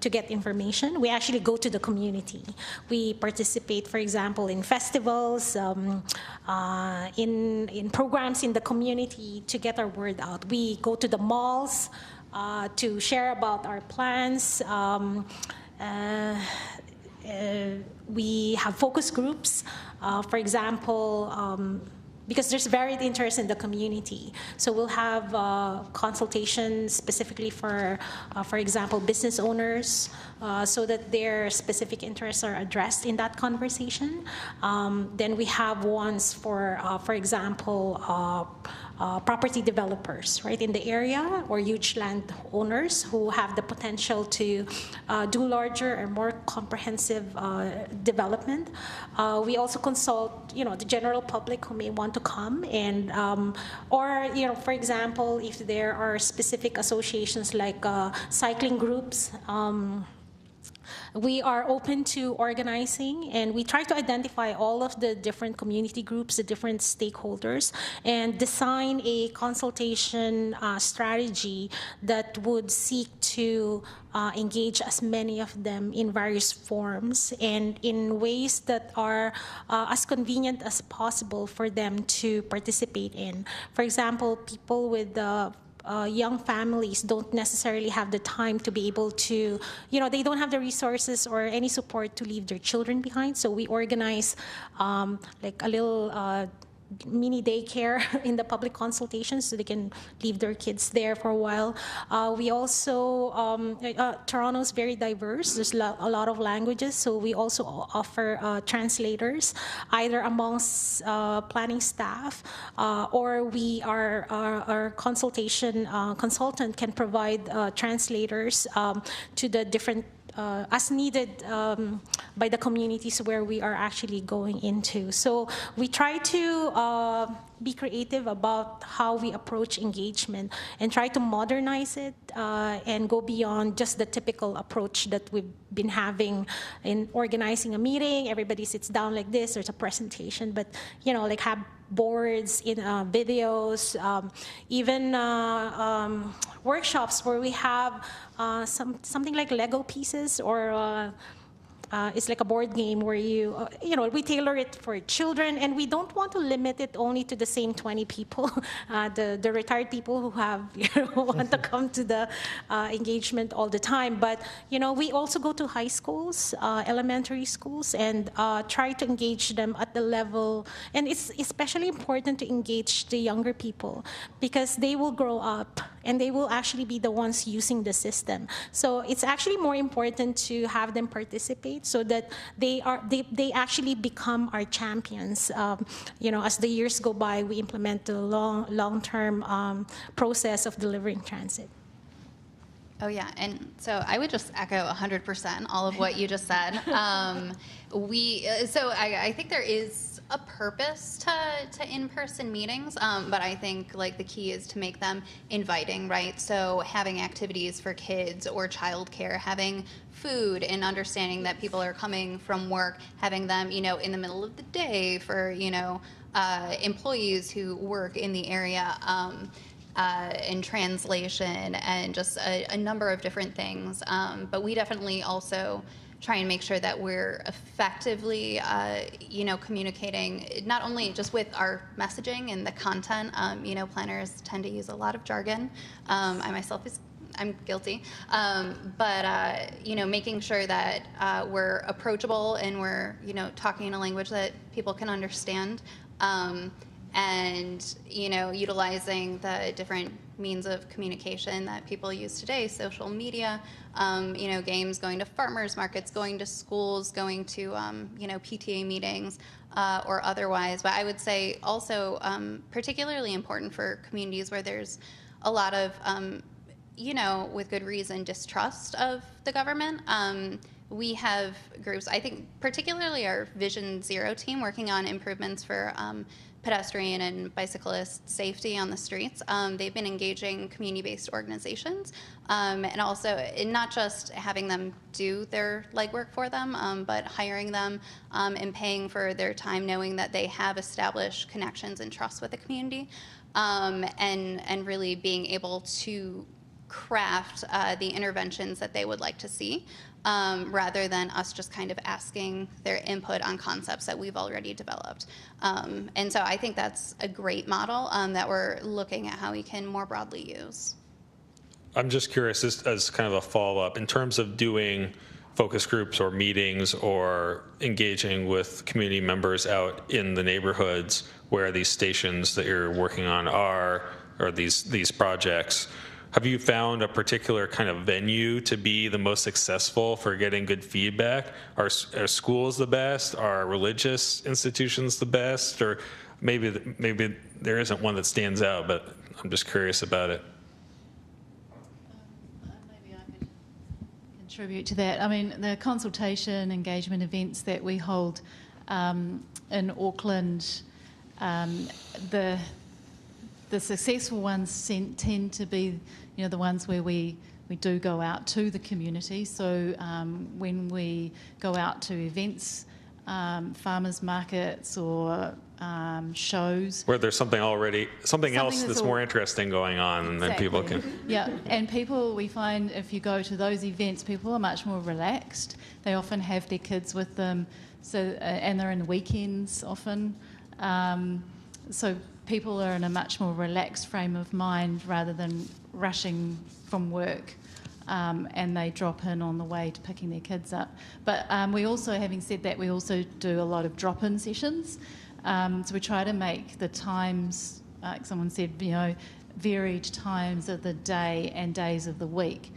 to get information. We actually go to the community. We participate, for example, in festivals, in programs in the community to get our word out. We go to the malls to share about our plans. We have focus groups, for example, because there's varied interest in the community. So we'll have consultations specifically for example, business owners, so that their specific interests are addressed in that conversation. Then we have ones for example, property developers, right, in the area, or huge land owners who have the potential to do larger or more comprehensive development. We also consult, the general public who may want to come, and or for example, if there are specific associations like cycling groups. We are open to organizing, and we try to identify all of the different community groups, the different stakeholders, and design a consultation strategy that would seek to engage as many of them in various forms and in ways that are as convenient as possible for them to participate in. For example, people with young families don't necessarily have the time to be able to, they don't have the resources or any support to leave their children behind. So we organize like a little mini daycare in the public consultations so they can leave their kids there for a while. We also, Toronto's very diverse. There's a lot of languages, so we also offer translators, either amongst planning staff or our consultation consultant can provide translators to the different as needed by the communities where we are actually going into. So we try to be creative about how we approach engagement and try to modernize it and go beyond just the typical approach that we've been having in organizing a meeting. Everybody sits down like this, there's a presentation, but like have boards, in videos, even workshops where we have something like Lego pieces, or it's like a board game where we tailor it for children, and we don't want to limit it only to the same 20 people, the retired people who have want to come to the engagement all the time. But we also go to high schools, elementary schools, and try to engage them at the level. And it's especially important to engage the younger people because they will grow up and they will actually be the ones using the system. So it's actually more important to have them participate so that they actually become our champions. As the years go by, we implement the long-term process of delivering transit. Oh yeah, and so I would just echo 100% all of what you just said. I think there is a purpose to in-person meetings, but I think the key is to make them inviting, right? So having activities for kids or childcare, having food, and understanding that people are coming from work, having them, in the middle of the day for, employees who work in the area. In translation and just a number of different things. But we definitely also try and make sure that we're effectively, communicating not only just with our messaging and the content. Planners tend to use a lot of jargon. I myself I'm guilty. But making sure that we're approachable and we're, talking in a language that people can understand. and, utilizing the different means of communication that people use today, social media, games, going to farmers markets, going to schools, going to, PTA meetings, or otherwise. But I would say also particularly important for communities where there's a lot of, with good reason, distrust of the government. We have groups, I think particularly our Vision Zero team, working on improvements for pedestrian and bicyclist safety on the streets. They've been engaging community-based organizations, and also not just having them do their legwork for them, but hiring them and paying for their time, knowing that they have established connections and trust with the community, and really being able to craft the interventions that they would like to see, rather than us just kind of asking their input on concepts that we've already developed. And so I think that's a great model that we're looking at how we can more broadly use. I'm just curious, as kind of a follow-up, in terms of doing focus groups or meetings or engaging with community members out in the neighborhoods where these stations that you're working on are, or these projects, have you found a particular kind of venue to be the most successful for getting good feedback? Are schools the best? Are religious institutions the best? Or maybe there isn't one that stands out, but I'm just curious about it. Maybe I could contribute to that. I mean, the consultation engagement events that we hold in Auckland, the successful ones tend to be, the ones where we do go out to the community. So when we go out to events, farmers markets or shows, where there's something else that's more interesting going on, and then people can. Yeah, and we find if you go to those events, people are much more relaxed. They often have their kids with them, and they're in the weekends often. So people are in a much more relaxed frame of mind rather than rushing from work, and they drop in on the way to picking their kids up. But we also, having said that, we also do a lot of drop-in sessions. So we try to make the times, like someone said, varied times of the day and days of the week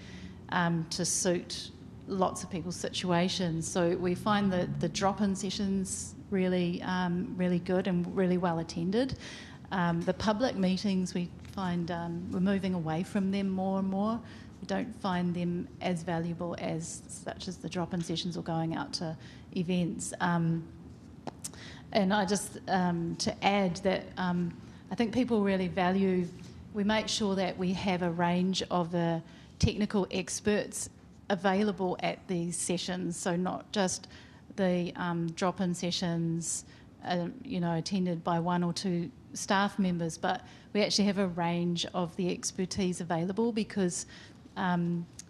to suit lots of people's situations. So we find that the drop-in sessions really good and really well attended. The public meetings, we find we're moving away from them more and more. We don't find them as valuable as such as the drop-in sessions or going out to events. And I just, to add that I think people really value, we make sure that we have a range of the technical experts available at these sessions, so not just the drop-in sessions, attended by one or two staff members, but we actually have a range of the expertise available because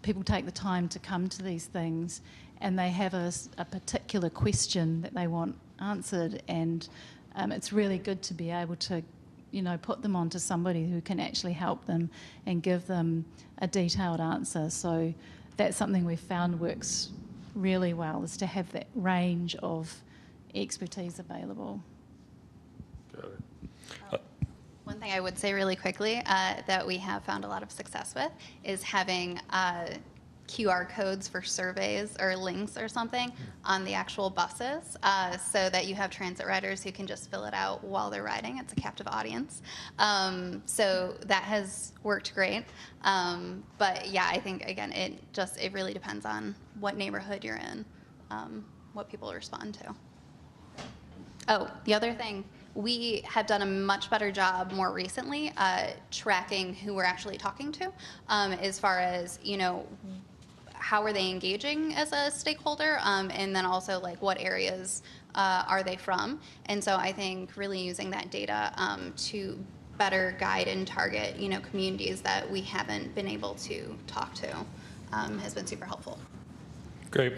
people take the time to come to these things and they have a particular question that they want answered, and it's really good to be able to put them onto somebody who can actually help them and give them a detailed answer. So that's something we've found works really well, is to have that range of expertise available. Got it. One thing I would say really quickly that we have found a lot of success with is having QR codes for surveys or links or something on the actual buses, so that you have transit riders who can just fill it out while they're riding. It's a captive audience. So that has worked great. But yeah, I think, again, it really depends on what neighborhood you're in, what people respond to. Oh, the other thing, we have done a much better job more recently tracking who we're actually talking to, as far as, how are they engaging as a stakeholder, and then also like what areas are they from. And so I think really using that data to better guide and target, communities that we haven't been able to talk to has been super helpful. Great.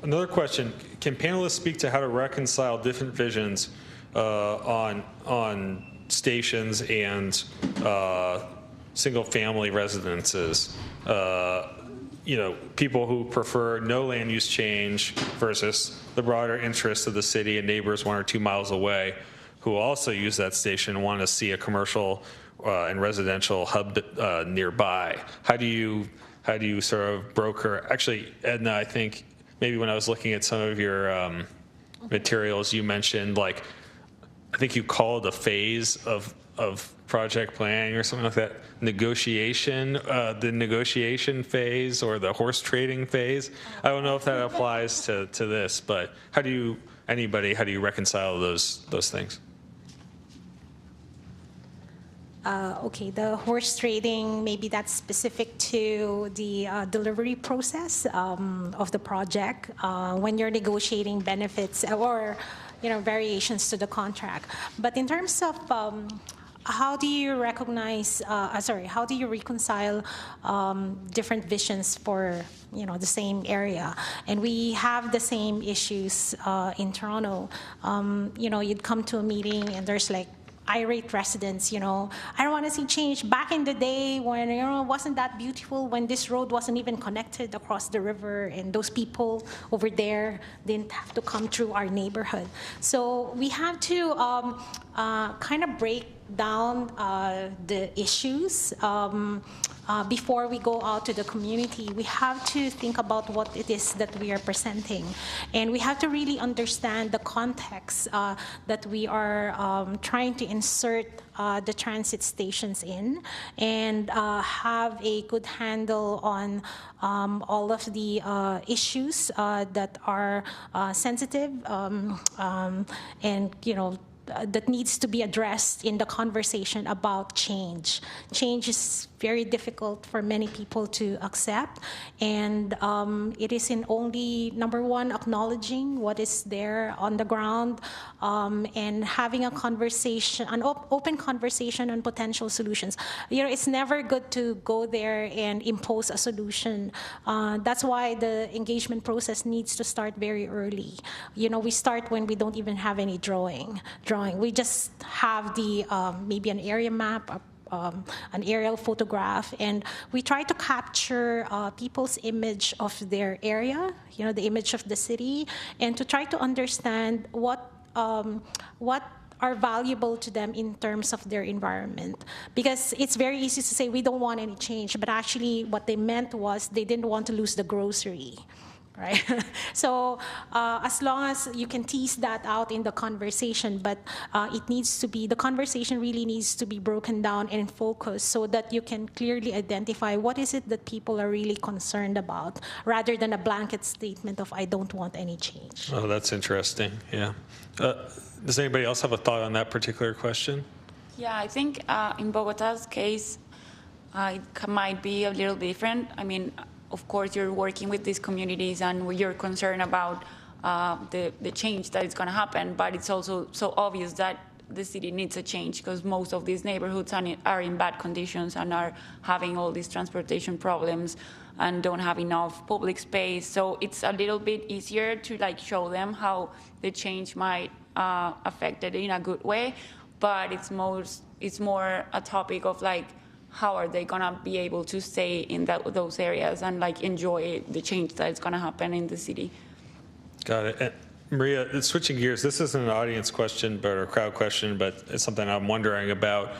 Another question, can panelists speak to how to reconcile different visions on stations and single-family residences? People who prefer no land use change versus the broader interests of the city and neighbors 1 or 2 miles away who also use that station want to see a commercial and residential hub nearby. How do you sort of broker? Actually, Edna, I think maybe when I was looking at some of your materials, you mentioned I think you called a phase of project planning or something like that, the negotiation phase or the horse trading phase. I don't know if that applies to this, but how do you reconcile those things? Okay, the horse trading, maybe that's specific to the delivery process of the project when you're negotiating benefits or variations to the contract. But in terms of how do you how do you reconcile different visions for the same area? And we have the same issues in Toronto. You'd come to a meeting and there's irate residents, I don't want to see change. Back in the day when, it wasn't that beautiful, when this road wasn't even connected across the river, and those people over there didn't have to come through our neighborhood. So we have to kind of break down the issues before we go out to the community. We have to think about what it is that we are presenting, and we have to really understand the context that we are trying to insert the transit stations in, and have a good handle on all of the issues that are sensitive and that needs to be addressed in the conversation about change. Change is very difficult for many people to accept, and it is in only, number one, acknowledging what is there on the ground, and having a conversation, an open conversation on potential solutions. It's never good to go there and impose a solution. That's why the engagement process needs to start very early. We start when we don't even have any drawing. We just have the maybe an area map, an aerial photograph, and we try to capture people's image of their area, the image of the city, and to try to understand what are valuable to them in terms of their environment. Because it's very easy to say we don't want any change, but actually what they meant was they didn't want to lose the grocery. Right? So as long as you can tease that out in the conversation, but the conversation really needs to be broken down and focused so that you can clearly identify what is it that people are really concerned about, rather than a blanket statement of I don't want any change. Oh, that's interesting. Yeah. Does anybody else have a thought on that particular question? Yeah, I think in Bogotá's case, it might be a little different. I mean, of course, you're working with these communities and you're concerned about the change that is going to happen, but it's also so obvious that the city needs a change because most of these neighborhoods are in bad conditions and are having all these transportation problems and don't have enough public space. So it's a little bit easier to show them how the change might affect it in a good way, but it's more a topic of how are they gonna be able to stay in those areas and enjoy the change that is gonna happen in the city. Got it. And María, switching gears, this isn't an audience question or a crowd question, but it's something I'm wondering about.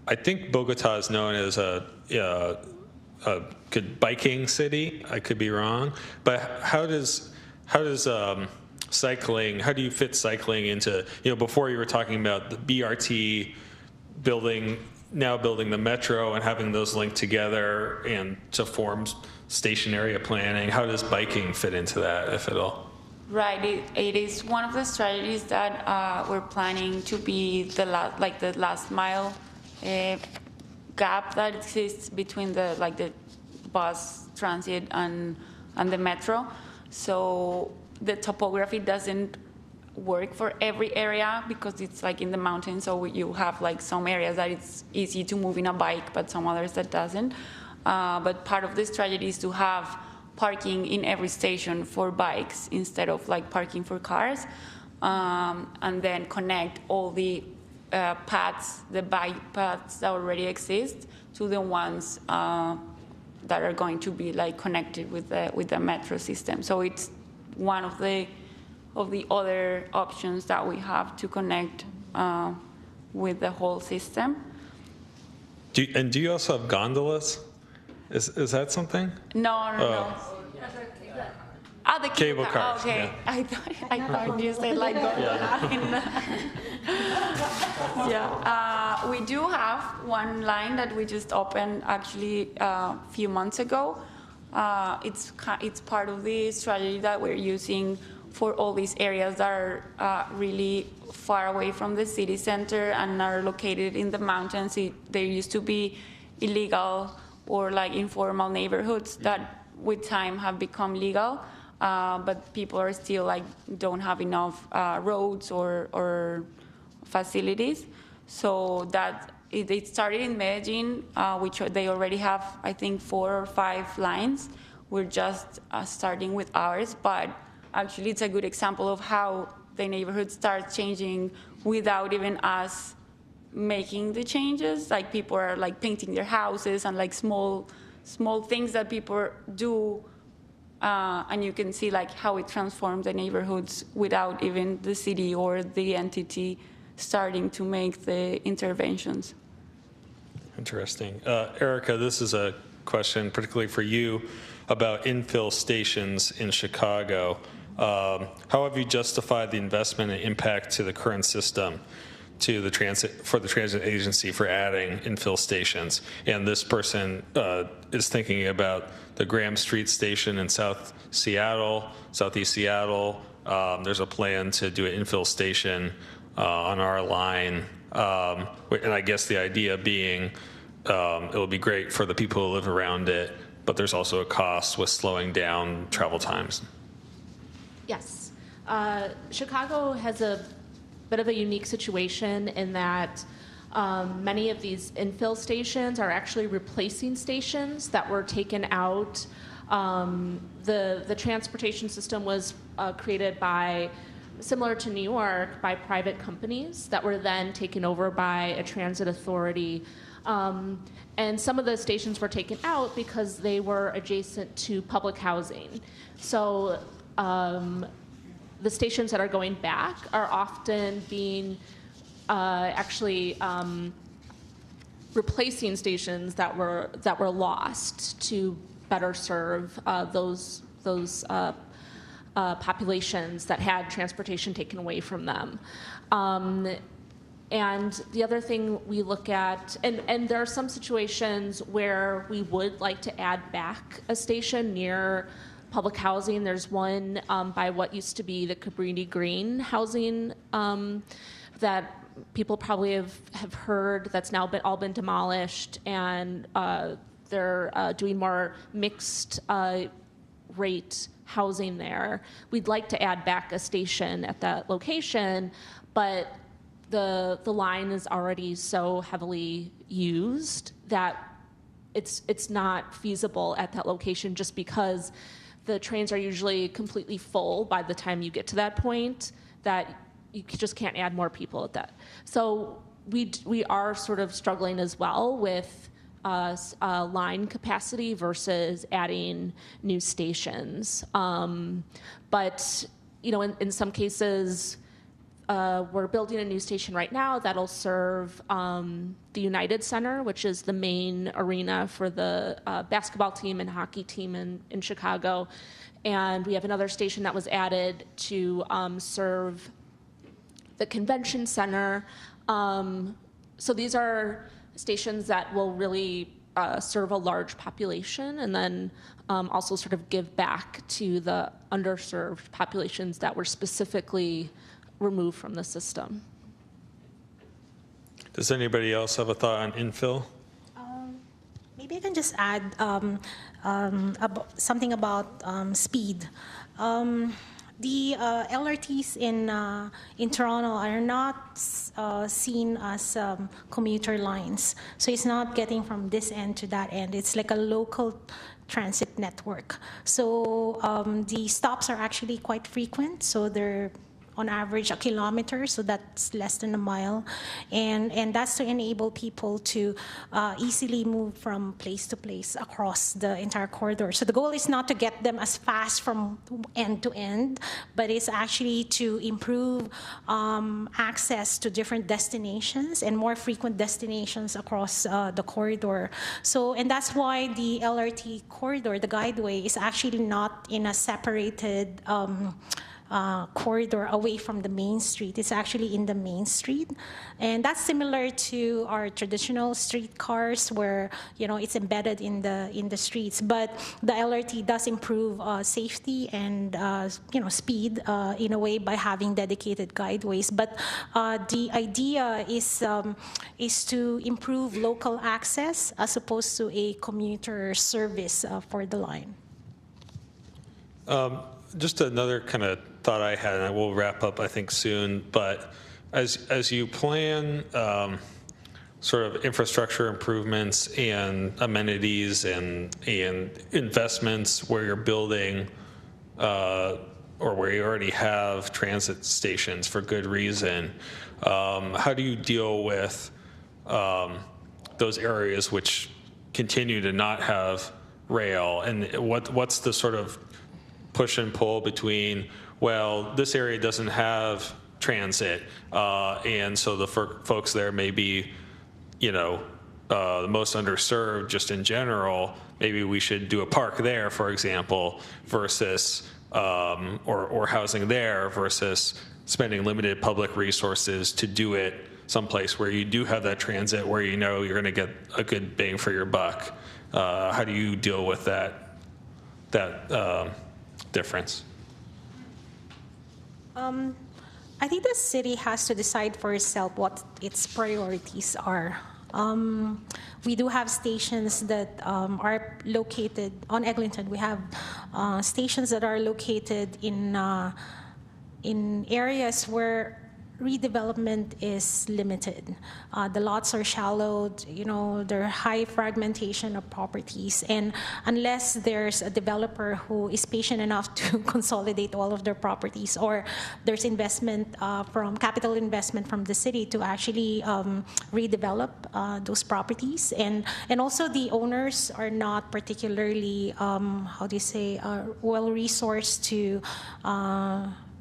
I think Bogotá is known as a good biking city. I could be wrong, but how do you fit cycling into, before you were talking about the BRT building the metro and having those linked together and to form station area planning. How does biking fit into that, if at all? Right, it is one of the strategies that we're planning to be the last mile gap that exists between the bus transit and the metro. So the topography doesn't work for every area because it's in the mountains, so you have some areas that it's easy to move in a bike, but some others that doesn't. But part of the strategy is to have parking in every station for bikes instead of parking for cars, and then connect all the paths, the bike paths that already exist, to the ones that are going to be connected with the metro system. So it's one of the other options that we have to connect with the whole system. Do you also have gondolas? Is that something? No. Ah, the Cable cars, Okay, yeah. I thought you said like yeah. We do have one line that we just opened actually a few months ago. It's part of the strategy that we're using for all these areas that are really far away from the city center and are located in the mountains. There used to be illegal or like informal neighborhoods that with time have become legal. But people are still like don't have enough roads or facilities. So that it started in Medellin, which they already have, I think, 4 or 5 lines. We're just starting with ours, but actually it's a good example of how the neighborhood starts changing without even us making the changes. Like people are like painting their houses and like small things that people do. And you can see like how it transforms the neighborhoods without even the city or the entity starting to make the interventions. Interesting. Erika, this is a question particularly for you about infill stations in Chicago. How have you justified the investment and impact to the current system for the transit agency for adding infill stations? And this person is thinking about the Graham Street station in southeast Seattle. There's a plan to do an infill station on our line. And I guess the idea being it will be great for the people who live around it, but there's also a cost with slowing down travel times. Yes. Chicago has a bit of a unique situation in that many of these infill stations are actually replacing stations that were taken out. The transportation system was created by, similar to New York, by private companies that were then taken over by a transit authority. And some of the stations were taken out because they were adjacent to public housing. So the stations that are going back are often being replacing stations that were lost to better serve those populations that had transportation taken away from them. And the other thing we look at, and there are some situations where we would like to add back a station near public housing. There's one by what used to be the Cabrini Green housing that people probably have heard that's now all been demolished, and they're doing more mixed rate housing there. We'd like to add back a station at that location, but the line is already so heavily used that it's not feasible at that location, just because the trains are usually completely full by the time you get to that point, that you just can't add more people at that. So we are sort of struggling as well with line capacity versus adding new stations. But in some cases, we're building a new station right now that'll serve the United Center, which is the main arena for the basketball team and hockey team in Chicago. And we have another station that was added to serve the convention center. So these are stations that will really serve a large population, and then also sort of give back to the underserved populations that were specifically removed from the system. Does anybody else have a thought on infill? Maybe I can just add something about speed. The LRTs in Toronto are not seen as commuter lines. So it's not getting from this end to that end. It's like a local transit network. So the stops are actually quite frequent. So they're on average a kilometer, so that's less than a mile, and that's to enable people to easily move from place to place across the entire corridor. So the goal is not to get them as fast from end to end, but it's actually to improve access to different destinations and more frequent destinations across the corridor. So, and that's why the LRT corridor, the guideway, is actually not in a separated corridor away from the main street. It's actually in the main street, and that's similar to our traditional streetcars, where it's embedded in the streets. But the LRT does improve safety and speed in a way by having dedicated guideways. But the idea is to improve local access as opposed to a commuter service for the line. Just another kind of thought I had, and I will wrap up, I think, soon, but as you plan sort of infrastructure improvements and amenities and investments where you're building or where you already have transit stations for good reason, how do you deal with those areas which continue to not have rail, and what's the sort of push and pull between, well, this area doesn't have transit, and so the folks there may be, the most underserved just in general. Maybe we should do a park there, for example, versus, or housing there, versus spending limited public resources to do it someplace where you do have that transit, where you're going to get a good bang for your buck. How do you deal with that difference? I think the city has to decide for itself what its priorities are. We do have stations that are located on Eglinton. We have stations that are located in areas where redevelopment is limited. The lots are shallowed, there are high fragmentation of properties, and unless there's a developer who is patient enough to consolidate all of their properties, or there's investment capital investment from the city to actually redevelop those properties, and also the owners are not particularly, well-resourced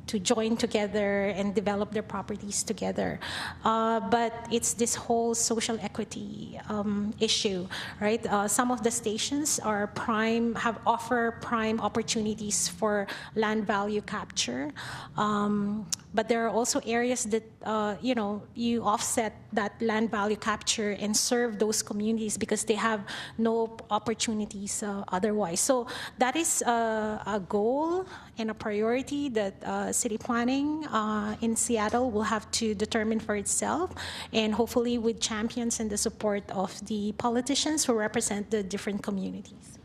to join together and develop their properties together. But it's this whole social equity issue, right? Some of the stations are offer prime opportunities for land value capture. But there are also areas that, you offset that land value capture and serve those communities because they have no opportunities otherwise. So that is a goal and a priority that city planning in Seattle will have to determine for itself, and hopefully with champions and the support of the politicians who represent the different communities.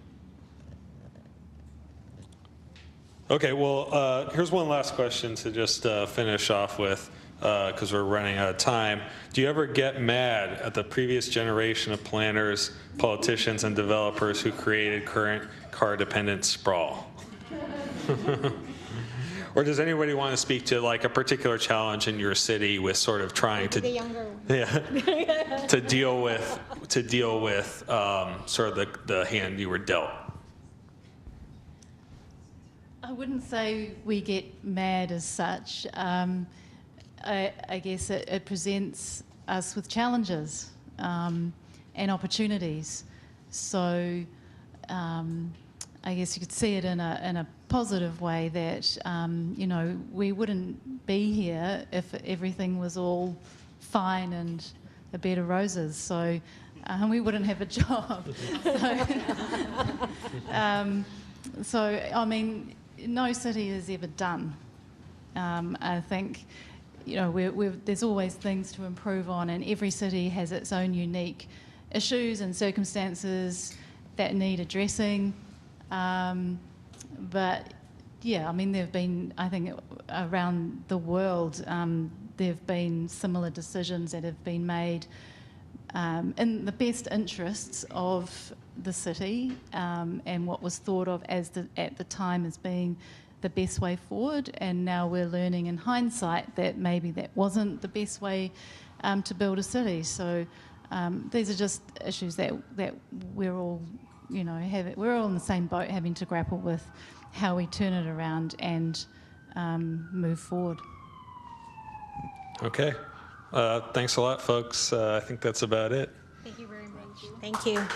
Okay, well, here's one last question to just finish off with, because we're running out of time. Do you ever get mad at the previous generation of planners, politicians, and developers who created current car-dependent sprawl? Or does anybody want to speak to like a particular challenge in your city with sort of trying to, to deal with sort of the hand you were dealt? I wouldn't say we get mad as such. I guess it presents us with challenges and opportunities. So I guess you could see it in a positive way that, we wouldn't be here if everything was all fine and a bed of roses. So we wouldn't have a job. So, I mean, no city is ever done. I think, there's always things to improve on, and every city has its own unique issues and circumstances that need addressing. But, yeah, I mean, there have been, I think, around the world, there have been similar decisions that have been made in the best interests of the city and what was thought of at the time as being the best way forward, and now we're learning in hindsight that maybe that wasn't the best way to build a city. So these are just issues that we're all, we're all in the same boat, having to grapple with how we turn it around and move forward. Okay. Thanks a lot, folks. I think that's about it. Thank you very much. Thank you.